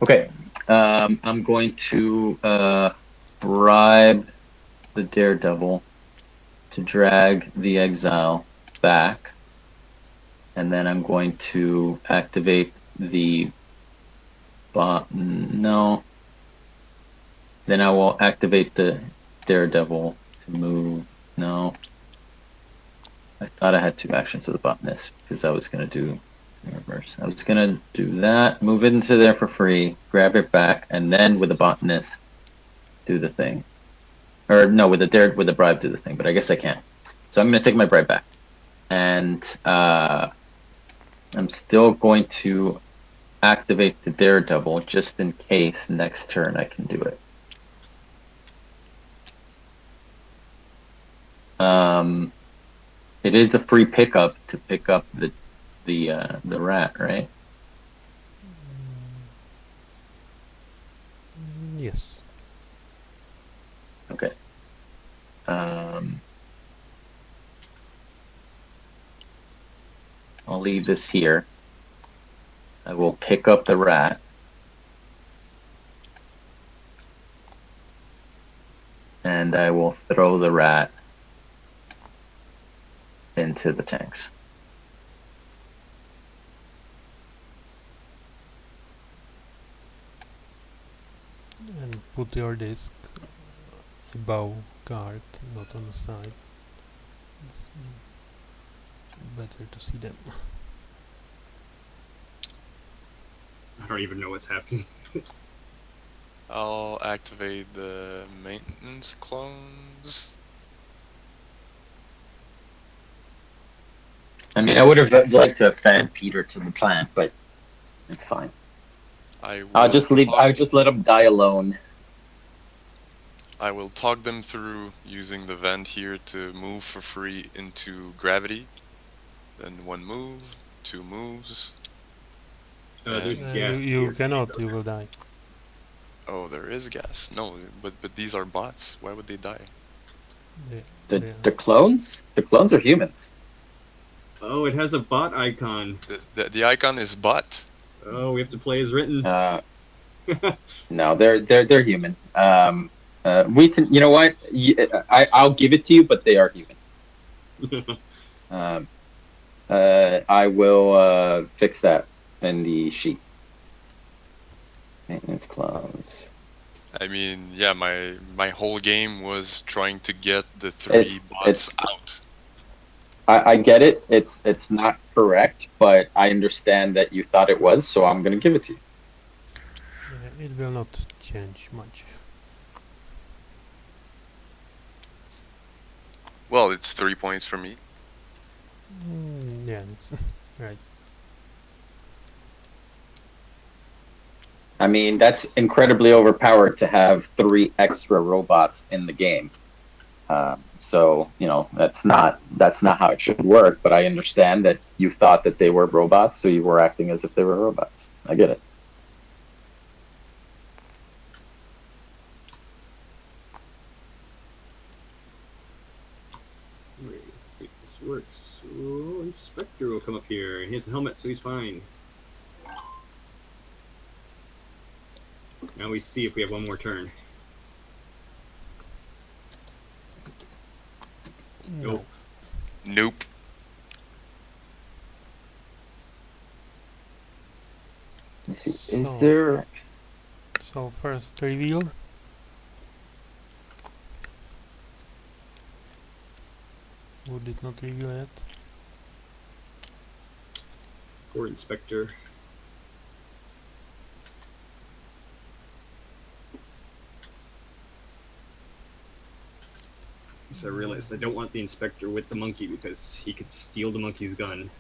Okay, I'm going to bribe the Daredevil to drag the exile back, and then I'm going to activate the bot. No. Then I will activate the Daredevil to move. No. I thought I had 2 actions with the botanist because I was going to do in reverse. I was going to do that, move it into there for free, grab it back, and then with the botanist do the thing. Or no, with the bribe do the thing, but I guess I can't. So I'm going to take my bribe back. And I'm still going to activate the Daredevil just in case next turn I can do it. It is a free pickup to pick up the rat, right? Yes. Okay. I'll leave this here. I will pick up the rat. And I will throw the rat into the tanks. And put your disc above card, not on the side. It's better to see them. I don't even know what's happening. I'll activate the maintenance clones. I mean, I would have liked to have fed Peter to the plant, but it's fine. I'll just let him die alone. I will talk them through using the vent here to move for free into gravity. Then 1 move, 2 moves. There's And- gas you here. cannot, you will die. Oh, there is gas. No, but these are bots. Why would they die? The clones? The clones are humans. Oh, it has a bot icon. The icon is bot. Oh, we have to play as written. No, they're human. We can, you know what? I'll give it to you, but they are human. I will fix that in the sheet. Maintenance clones. I mean, yeah, my whole game was trying to get the 3 bots out. I get it. It's not correct, but I understand that you thought it was, so I'm gonna give it to you. Yeah, it will not change much. Well, it's 3 points for me. Yeah, it's right. I mean, that's incredibly overpowered to have 3 extra robots in the game. So that's not how it should work. But I understand that you thought that they were robots, so you were acting as if they were robots. I get it. Wait, this works. Oh, Inspector will come up here, and he has a helmet, so he's fine. Now we see if we have 1 more turn. No. Nope. Let me see. Is there? So first reveal. who did not reveal it. Poor Inspector. So I realized I don't want the Inspector with the monkey because he could steal the monkey's gun.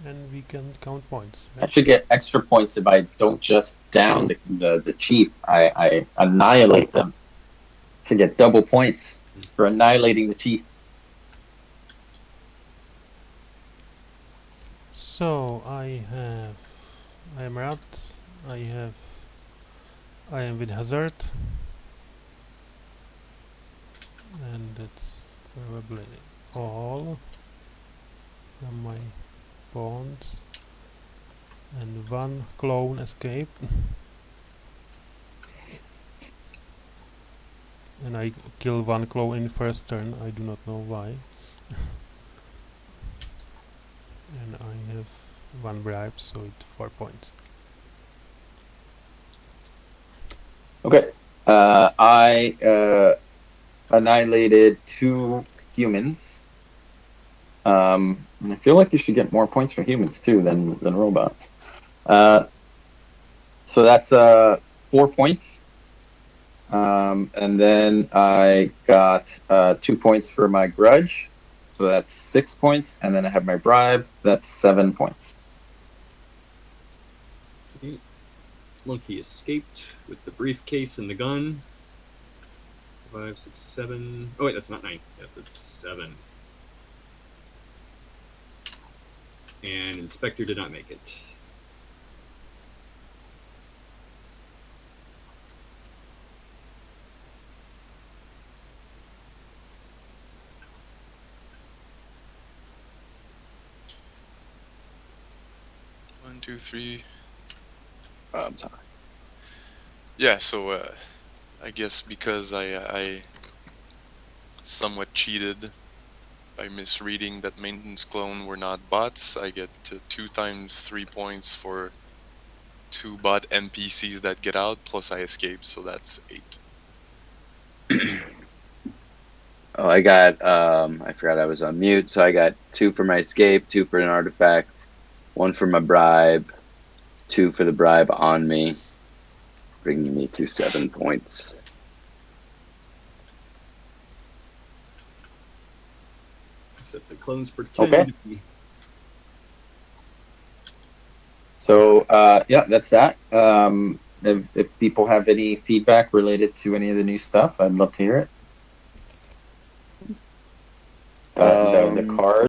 And we can count points. I should get extra points if I don't just down the chief. I annihilate them. To get double points for annihilating the chief. So I am Rat, I am with Hazard, and that's probably all from my pawns, and one clone escaped, and I kill one clone in first turn, I do not know why. And I have one bribe, so it's 4 points. Okay. I annihilated 2 humans. And I feel like you should get more points for humans too than robots. So that's 4 points. And then I got 2 points for my grudge. So that's 6 points, and then I have my bribe. That's 7 points. Okay. Monkey escaped with the briefcase and the gun. 5, 6, 7. Oh wait, that's not 9. Yeah, that's 7. And Inspector did not make it. One, two, three. Oh, I'm sorry. Yeah, so I guess because I somewhat cheated by misreading that maintenance clone were not bots, I get 2 times 3 points for 2 bot NPCs that get out, plus I escape, so that's 8. Oh, I got, I forgot I was on mute, so I got 2 for my escape, 2 for an artifact, 1 for my bribe, 2 for the bribe on me, bringing me to 7 points. Except the clones pretend Okay. to be. So yeah, that's that. If people have any feedback related to any of the new stuff, I'd love to hear it. The card.